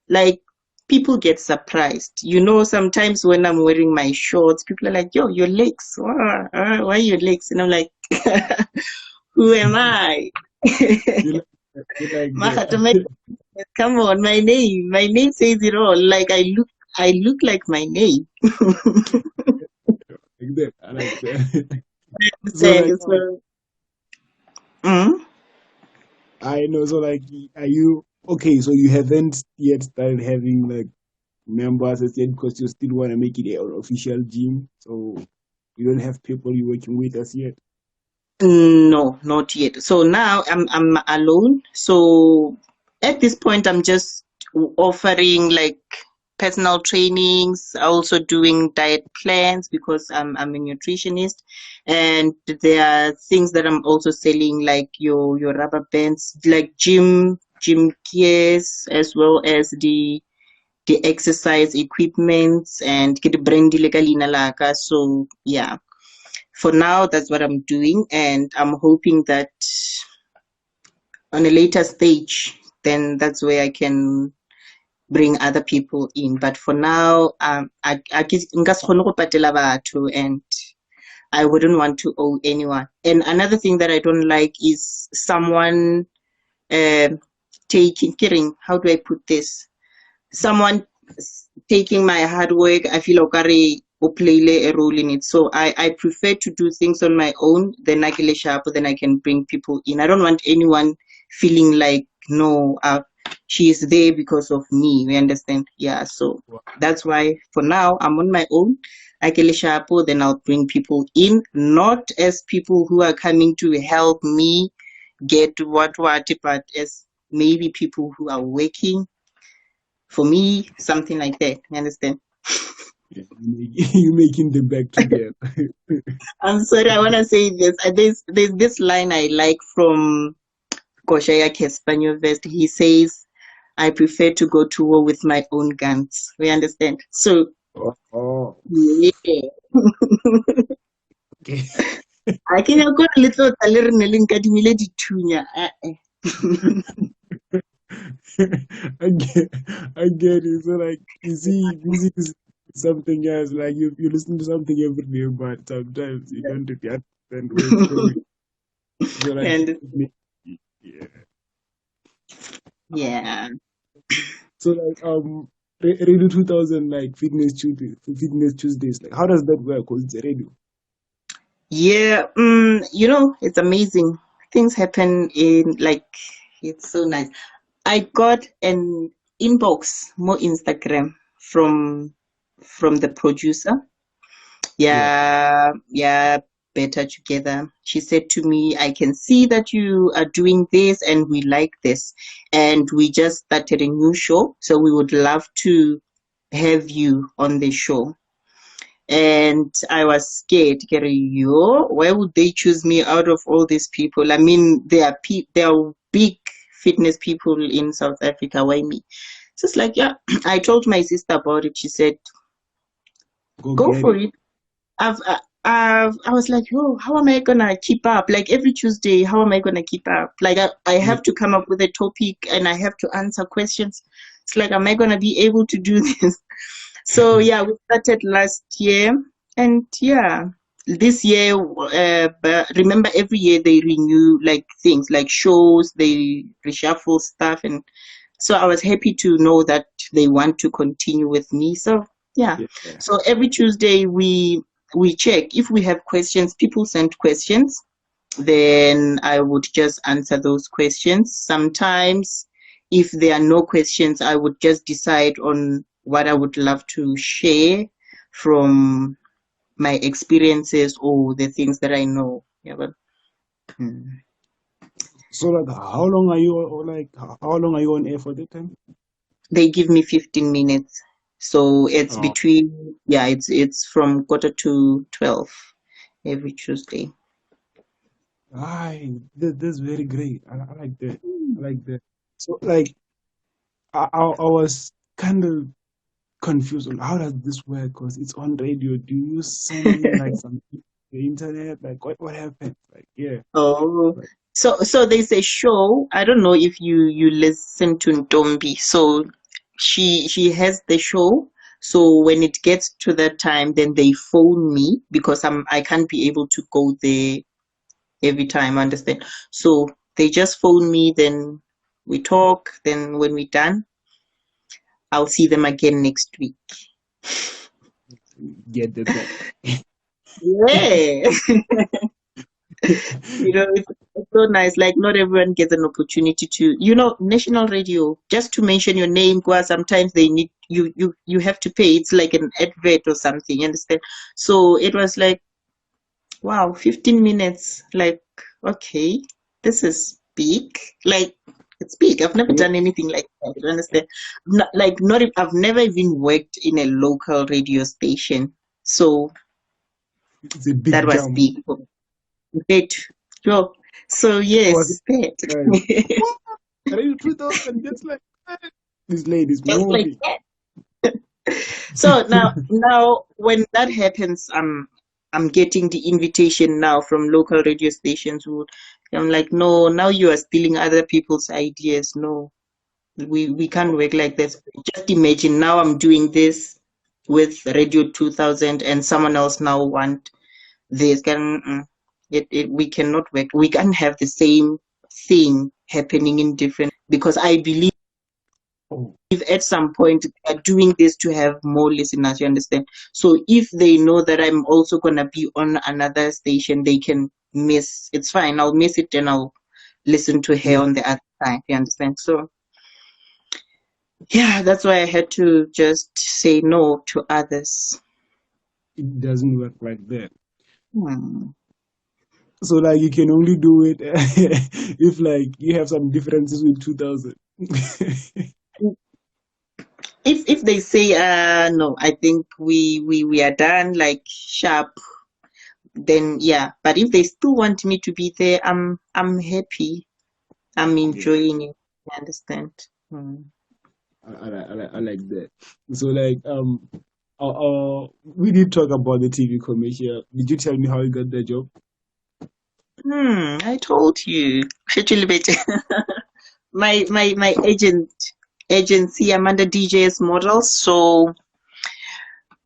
like people get surprised. You know, sometimes when I'm wearing my shorts, people are like, yo, your legs. Why your legs? And I'm like, who am I? You like Mahatma, that? come on, my name says it all. Like I look like my name. Like that. I like that. So like Thanks. So, mm? I know. So like, are you okay? So you haven't yet started having like members as yet because you still want to make it an official gym. So you don't have people you're working with as yet. No, not yet. So now I'm alone. So at this point, I'm just offering like personal trainings, also doing diet plans because I'm a nutritionist, and there are things that I'm also selling like your rubber bands, like gym gears, as well as the exercise equipments and get brandy legalina laka. So yeah, for now that's what I'm doing, and I'm hoping that on a later stage, then that's where I can bring other people in. But for now, nka se kgone go patela batho, and I wouldn't want to owe anyone. And another thing that I don't like is someone taking, kidding, how do I put this? Someone taking my hard work. I feel like o play a role in it. So I prefer to do things on my own, then I can sharp, then I can bring people in. I don't want anyone feeling like, no, she is there because of me. We understand? Yeah. So that's why for now I'm on my own. I can sharp, then I'll bring people in, not as people who are coming to help me get what, but as maybe people who are working for me, something like that. You understand? Yeah, you making them back together. I'm sorry, I want to say this. There's this line I like from Koshaya Kespanyo Vest. He says, I prefer to go to war with my own guns. We understand? So, Oh, yeah. okay. I can go a little taler neling kadimile ditunya. I get it. So like, you see, music is something else. Like you listen to something every day, but sometimes you don't really understand where it's going. So like, And yeah. yeah. So like, Radio 2000, like Fitness Tuesdays. Like, how does that work? Cause it's a radio. Yeah, it's amazing. Things happen in like it's so nice. I got an inbox, more Instagram from the producer. Yeah. Yeah, better together. She said to me, I can see that you are doing this and we like this. And we just started a new show, so we would love to have you on the show. And I was scared. Yo, why would they choose me out of all these people? I mean, there are big fitness people in South Africa. Why me? So it's like, yeah. I told my sister about it. She said, Go "Go get for it. it." I was like, oh, how am I gonna keep up? Like every Tuesday, how am I gonna keep up? Like I Yeah. have to come up with a topic and I have to answer questions. It's like, am I gonna be able to do this? So yeah, we started last year, and yeah, this year. But remember, every year they renew like things, like shows, they reshuffle stuff, and so I was happy to know that they want to continue with me. So yeah, Yeah. so every Tuesday we check if we have questions. People send questions, then I would just answer those questions. Sometimes, if there are no questions, I would just decide on what I would love to share from my experiences or the things that I know. Yeah, but, So like, how long are you how long are you on air for that time? they give me 15 minutes. So it's Oh, between, yeah, it's from quarter to 12 every Tuesday. that's very great. I like that. I like that. So like, I was kind of confused on how does this work? Because it's on radio. Do you send in like some the internet? Like what happened? Like yeah. Oh, Like, so there's a show. I don't know if you listen to Ntombi. So she has the show. So when it gets to that time, then they phone me because I can't be able to go there every time. Understand? So they just phone me. Then we talk. Then when we're done, I'll see them again next week. get the bag. Yeah. It's so nice. Like not everyone gets an opportunity to, national radio. Just to mention your name, because sometimes they need you have to pay. It's like an advert or something. You understand? So it was like, wow, 15 minutes. Like, okay, this is big. Like, It's big. I've never Yeah, done anything like that. You understand? Not I've never even worked in a local radio station. So it's a that big was jump. big for me. Great. Sure. So I was yes, like, that. what? Radio 2000, just like that. This lady's Just like moving. that. So now when that happens, I'm getting the invitation now from local radio stations who I'm like, no, now you are stealing other people's ideas. No, we can't work like this. Just imagine now I'm doing this with Radio 2000 and someone else now want this. We cannot work. We can't have the same thing happening in different because I believe Oh, at some point they are doing this to have more listeners, you understand? So if they know that I'm also gonna be on another station, they can miss it's fine. I'll miss it and I'll listen to her yeah, on the other side, you understand? So yeah, that's why I had to just say no to others. it doesn't work like that. Hmm. So like you can only do it if like you have some differences with 2000. If they say no, I think we are done like sharp, then yeah. But if they still want me to be there, I'm happy. I'm Yeah, enjoying it. You understand? Hmm. I like that. So like we did talk about the TV commercial. Did you tell me how you got the job? I told you. Actually, better. My agency, I'm under DJS models, so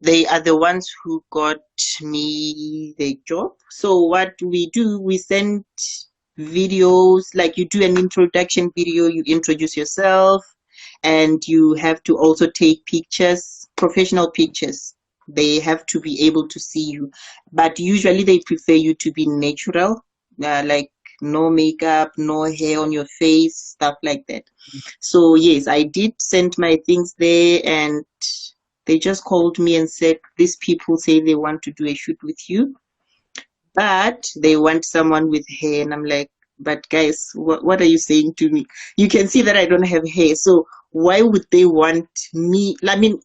they are the ones who got me the job. So what we do, we send videos, like you do an introduction video, you introduce yourself, and you have to also take pictures, professional pictures. They have to be able to see you, but usually they prefer you to be natural, like no makeup, no hair on your face, stuff like that. So yes, I did send my things there, and they just called me and said, these people say they want to do a shoot with you, but they want someone with hair. And I'm like, but guys, what are you saying to me? You can see that I don't have hair. So why would they want me? I mean,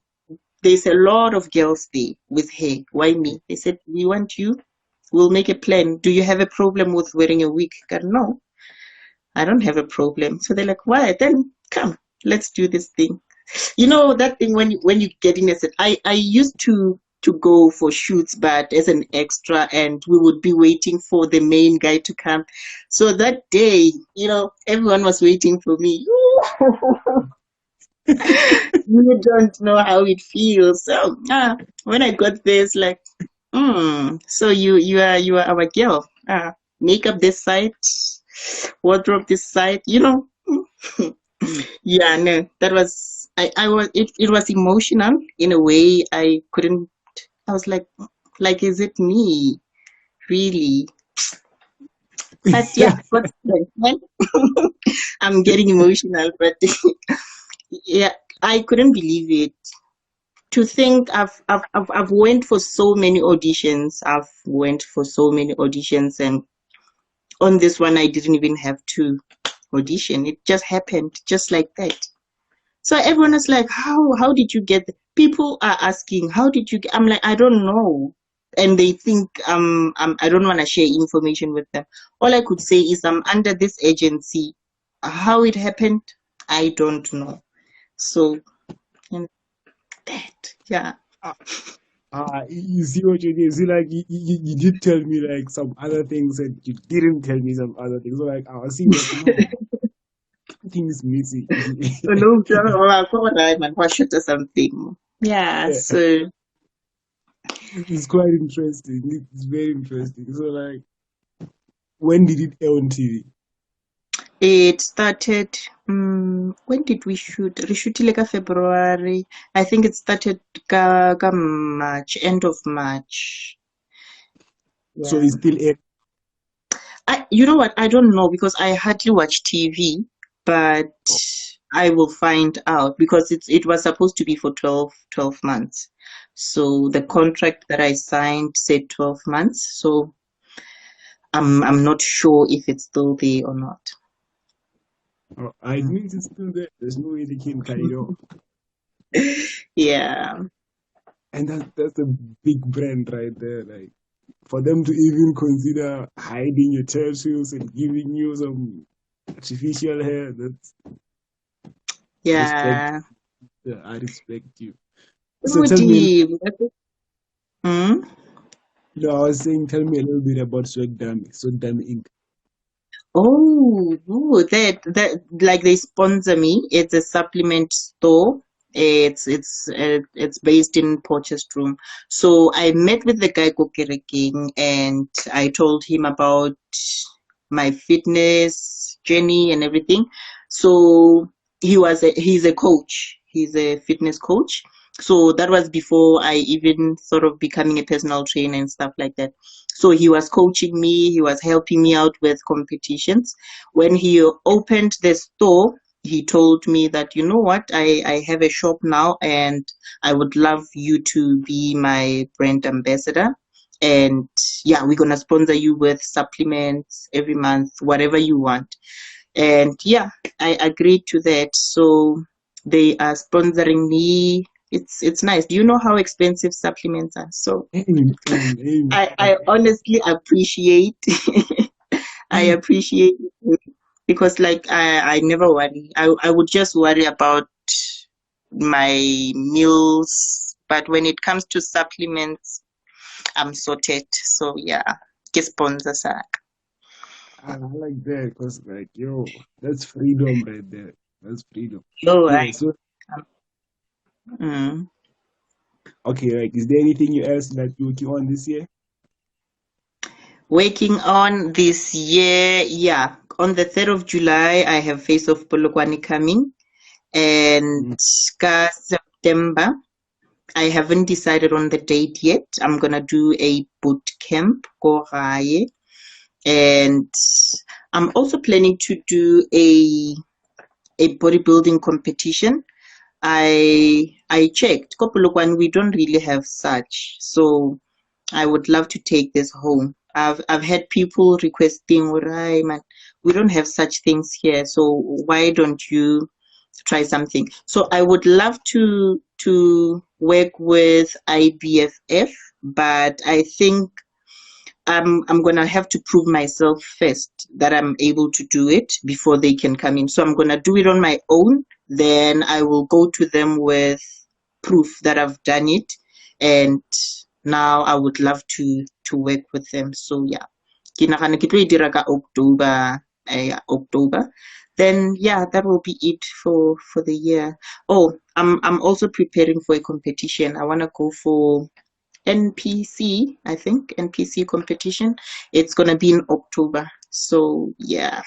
there's a lot of girls there with hair. Why me? They said, we want you. We'll make a plan. Do you have a problem with wearing a wig? I go, no, I don't have a problem. So they're like, why? Then come, let's do this thing. You know that thing when you get in a set. I used to go for shoots, but as an extra, and we would be waiting for the main guy to come. So that day, everyone was waiting for me. You don't know how it feels. So when I got there, it's like, so you are our girl. Makeup this side, wardrobe this side. Yeah, no, that was I was it was emotional in a way. I was like, is it me? Really? But yeah, what's the I'm getting emotional, but yeah, I couldn't believe it. To think I've went for so many auditions. I've went for so many auditions, and on this one I didn't even have to audition. It just happened just like that. So everyone is like, how did you get people are asking, how did you get I'm like, I don't know. And they think I don't want to share information with them. All I could say is I'm under this agency. How it happened, I don't know. So and that, yeah. You see what you did. See, like you did tell me like some other things, and you didn't tell me some other things. So like I was seeing like no, something is missing. No, man, what should or something. Yeah, Yeah, so it's quite interesting. It's very interesting. So like, when did it air on TV? it started. When did we shoot? We shoot like February. I think it started ka March, end of March. So Yeah. it's still air. You know what? I don't know because I hardly watch TV, but I will find out because it was supposed to be for 12 months. So the contract that I signed said 12 months. So I'm not sure if it's still there or not. Oh, it means it's still there. There's no way they can cut it off. Yeah. And that's a big brand right there. Like for them to even consider hiding your tattoos and giving you some artificial hair, that's respect. Yeah. Yeah, I respect you. So tell me, Hmm? no, I was saying, tell me a little bit about Swag Dummy Inc. Oh, ooh, that like they sponsor me. It's a supplement store. It's based in Potchefstroom. So I met with the guy Kokereking and I told him about my fitness journey and everything. So he's a coach. He's a fitness coach. So that was before I even thought of becoming a personal trainer and stuff like that. So he was coaching me, he was helping me out with competitions. When he opened the store, he told me that, you know what, I have a shop now and I would love you to be my brand ambassador. And yeah, we're going to sponsor you with supplements every month, whatever you want. And yeah, I agreed to that. So they are sponsoring me. It's nice. Do you know how expensive supplements are? So Amen, amen. I honestly appreciate I appreciate it because like I never worry. I would just worry about my meals, but when it comes to supplements, I'm sorted. So yeah, get sponsors. I like that because, like, yo, that's freedom right there. That's freedom. You're Yeah. right. So, Mm. okay, like, is there anything else that you're working on this year? Working on this year, yeah. On the 3rd of July, I have Face of Polokwane coming, and Mm. September. I haven't decided on the date yet. I'm gonna do a boot camp, go gae, and I'm also planning to do a bodybuilding competition. I checked. Kopolokwane, we don't really have such, so I would love to take this home. I've had people requesting, right, man, we don't have such things here, so why don't you try something? So I would love to work with IBFF, but I think I'm gonna have to prove myself first that I'm able to do it before they can come in. So I'm gonna do it on my own. Then I will go to them with proof that I've done it, and now I would love to work with them. So yeah, ke nagana ke tlo e dira ka October, October. Then yeah, that will be it for the year. Oh, I'm also preparing for a competition. I wanna go for NPC, I think, NPC competition. It's gonna be in October. So yeah,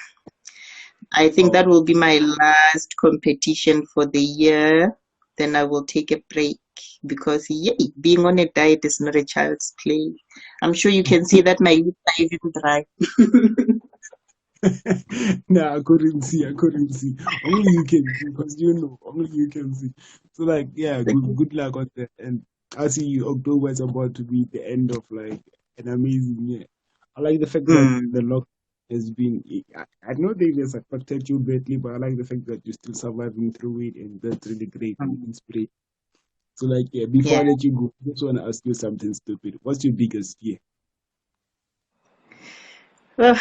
I think that Oh, will be my last competition for the year. Then I will take a break because yay, being on a diet is not a child's play. I'm sure you can see that my lips are even dry. nah, I couldn't see. I couldn't see. Only you can see because you know. Only you can see. So, like, yeah, good luck on that. And I see October is about to be the end of like an amazing year. I like the fact that Mm, the lock has been. I know they just affected you badly, but I like the fact that you're still surviving through it, and that's really great and mm, inspiring. So, like, yeah, before yeah. I let you go, I just want to ask you something stupid. What's your biggest fear? Ugh,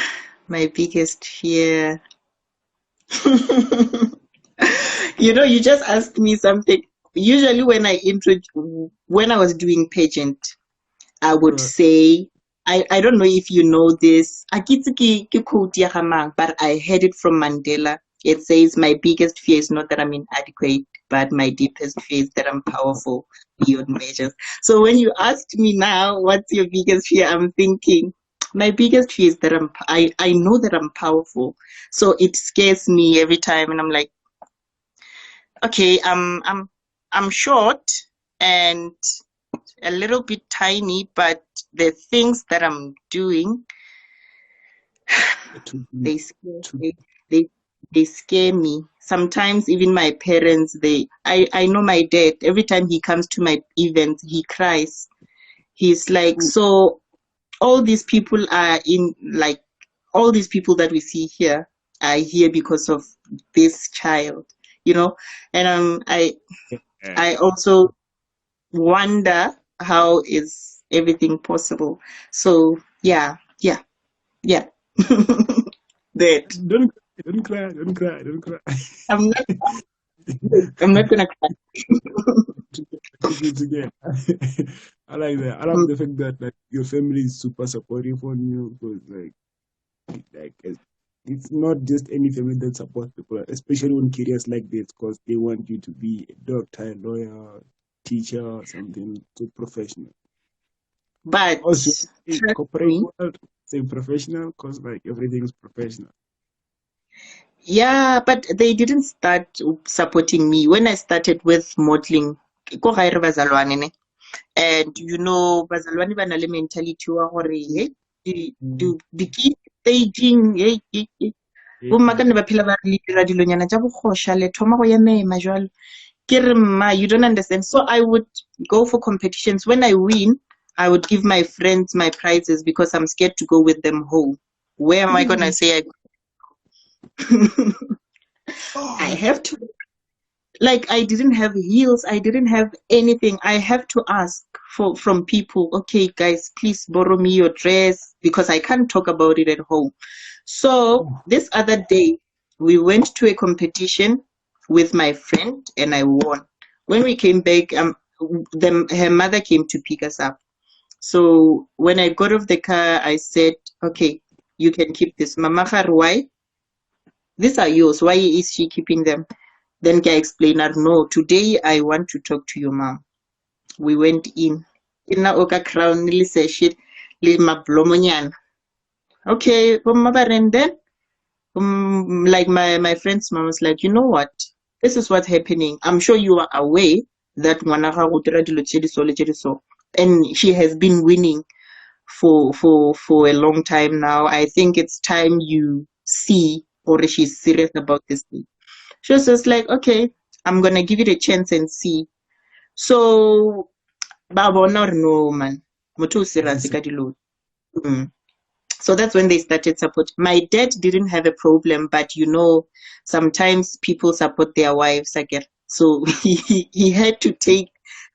my biggest fear. You just asked me something. Usually, when I was doing pageant, I would Uh, say, I don't know if you know this. Akitse ke quote ya ga mang, but I heard it from Mandela. It says, my biggest fear is not that I'm inadequate, but my deepest fear is that I'm powerful beyond measures. So when you asked me now, what's your biggest fear? I'm thinking, my biggest fear is that I know that I'm powerful. So it scares me every time. And I'm like, okay, I'm short and a little bit tiny, but the things that I'm doing, to be, they scare to they they scare me. Sometimes even my parents, I know my dad, every time he comes to my events, he cries. He's like, so all these people are in like all these people that we see here. are here because of this child, and Yeah. I also wonder how is everything possible. So yeah. That Don't cry, don't cry, don't cry. I'm not I'm not gonna cry. It's again. I like that. I love Mm. the fact that like your family is super supportive on you because it's not just any family that supports people, especially on careers like this, because they want you to be a doctor, lawyer, teacher, or something so professional. But Also, in trust corporate me, world, say professional, because like everything is professional. yeah, but they didn't start supporting me when I started with modeling. Ko gae re bazalwane ne. And bazalwane ba na le mentality wa gore hey, di keep staging hey. Bomma ka nne ba phela ba re le dira dilonyana tsa bogosha le thoma go emema jwale. Ke re mma, you don't understand. So I would go for competitions. When I win, I would give my friends my prizes because I'm scared to go with them home. Where am I gonna say I Oh, have to? Like I didn't have heels, I didn't have anything. I have to ask from people, okay, guys, please borrow me your dress because I can't talk about it at home. So this other day, we went to a competition with my friend and I won. When we came back, her mother came to pick us up. So when I got off the car, I said, okay, you can keep this. Mama, why? These are yours. Why is she keeping them? Then I explained her, no, today I want to talk to your mom. We went in. Ina oka crown nili se shit li mablomonyana. Okay, and then like my friend's mom was like, you know what? This is what's happening. I'm sure you are aware that ngwana ga go dira dilo tse di so le tse di so. And she has been winning for a long time now. I think it's time you see or she's serious about this thing. She was just like, okay, I'm gonna give it a chance and see. So babona or no man. Motho o serious ka dilo. Mm. So that's when they started support. My dad didn't have a problem, but sometimes people support their wives again. So he had to take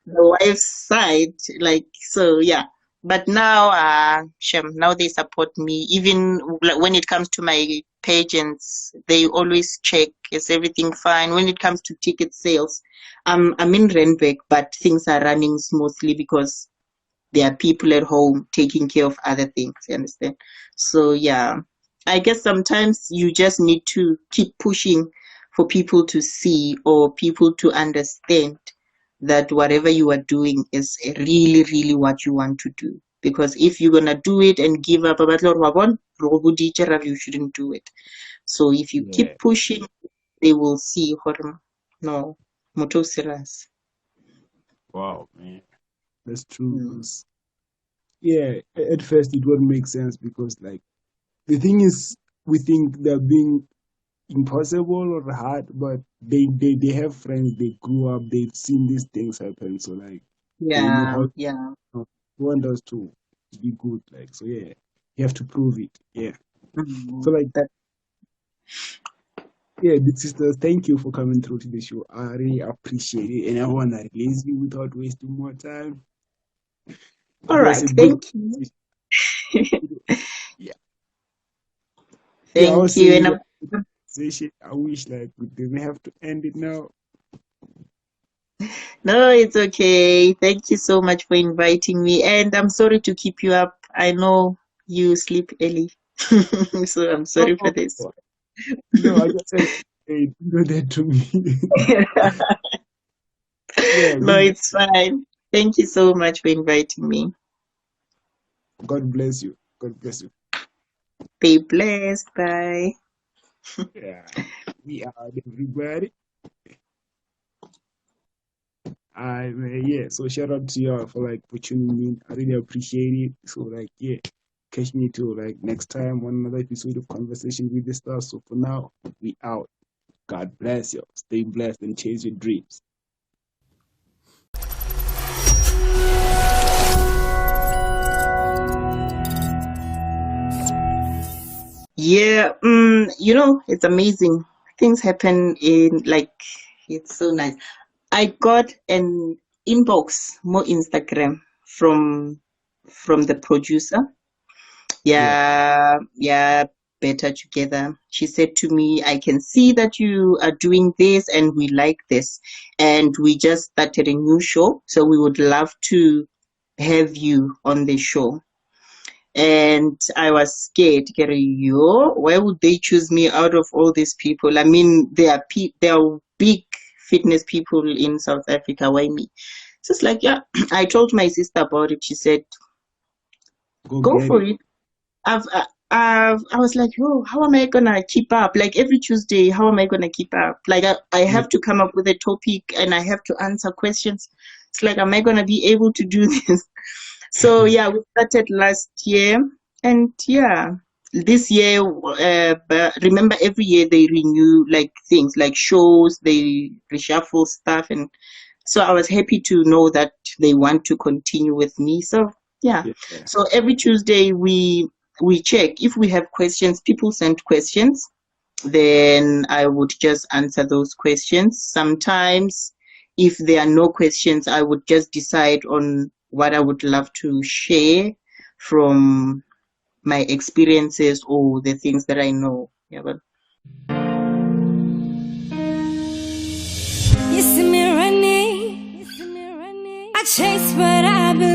the wife's side, like so. Yeah. But now, Shem, now they support me. Even like, when it comes to my pageants, they always check is everything fine. When it comes to ticket sales, I'm in Renbeck, but things are running smoothly because there are people at home taking care of other things, you understand? So yeah, I guess sometimes you just need to keep pushing for people to see or people to understand that whatever you are doing is really really what you want to do, because if you're gonna do it and give up about you shouldn't do it. So if you yeah. keep pushing, they will see no motho o serious. Wow, man. That's true. Mm. 'Cause, yeah, at first it won't make sense because, like, the thing is, we think they're being impossible or hard, but they have friends, they grew up, they've seen these things happen. So, like, they know Yeah, how yeah. to want us to be good. Like, so, yeah, you have to prove it. Yeah. So, like, That yeah, big sisters, thank you for coming through to the show. I really appreciate it. And I want to release you without wasting more time. all It was right. a good Thank you. yeah. Yeah, I Thank was you. saying And it was a good conversation. I wish like we didn't have to end it now. no, it's okay. Thank you so much for inviting me. And I'm sorry to keep you up. I know you sleep early. So I'm sorry for Oh, this. no, I just said, hey, do that to me. Yeah, No, big it's fine. Thank you so much for inviting me. God bless you. God bless you. Be blessed. Bye. Yeah, we are everybody. I yeah, so shout out to y'all for like for tuning in. I really appreciate it. So like yeah, catch me too like next time on another episode of Conversation with the Stars. So for now, we out. God bless you. Stay blessed and chase your dreams. Yeah, it's amazing. Things happen in like it's so nice. I got an inbox, more Instagram from the producer. Yeah. Yeah, better together. She said to me, I can see that you are doing this and we like this. And we just started a new show, so we would love to have you on the show. And I was scared. Yo, why would they choose me out of all these people? I mean, there are big fitness people in South Africa. Why me? So it's like, yeah, I told my sister about it. She said, Go go get for it. it. I was like, oh, how am I gonna keep up? Like every Tuesday, how am I gonna keep up? Like I Yeah. have to come up with a topic and I have to answer questions. It's like, am I gonna be able to do this? So yeah, we started last year, and yeah, this year. But remember, every year they renew like things, like shows, they reshuffle stuff, and so I was happy to know that they want to continue with me. So yeah, Yeah. so every Tuesday we check if we have questions. People send questions, then I would just answer those questions. Sometimes, if there are no questions, I would just decide on what I would love to share from my experiences or the things that I know. Yeah, but You see me running, I chase what I believe.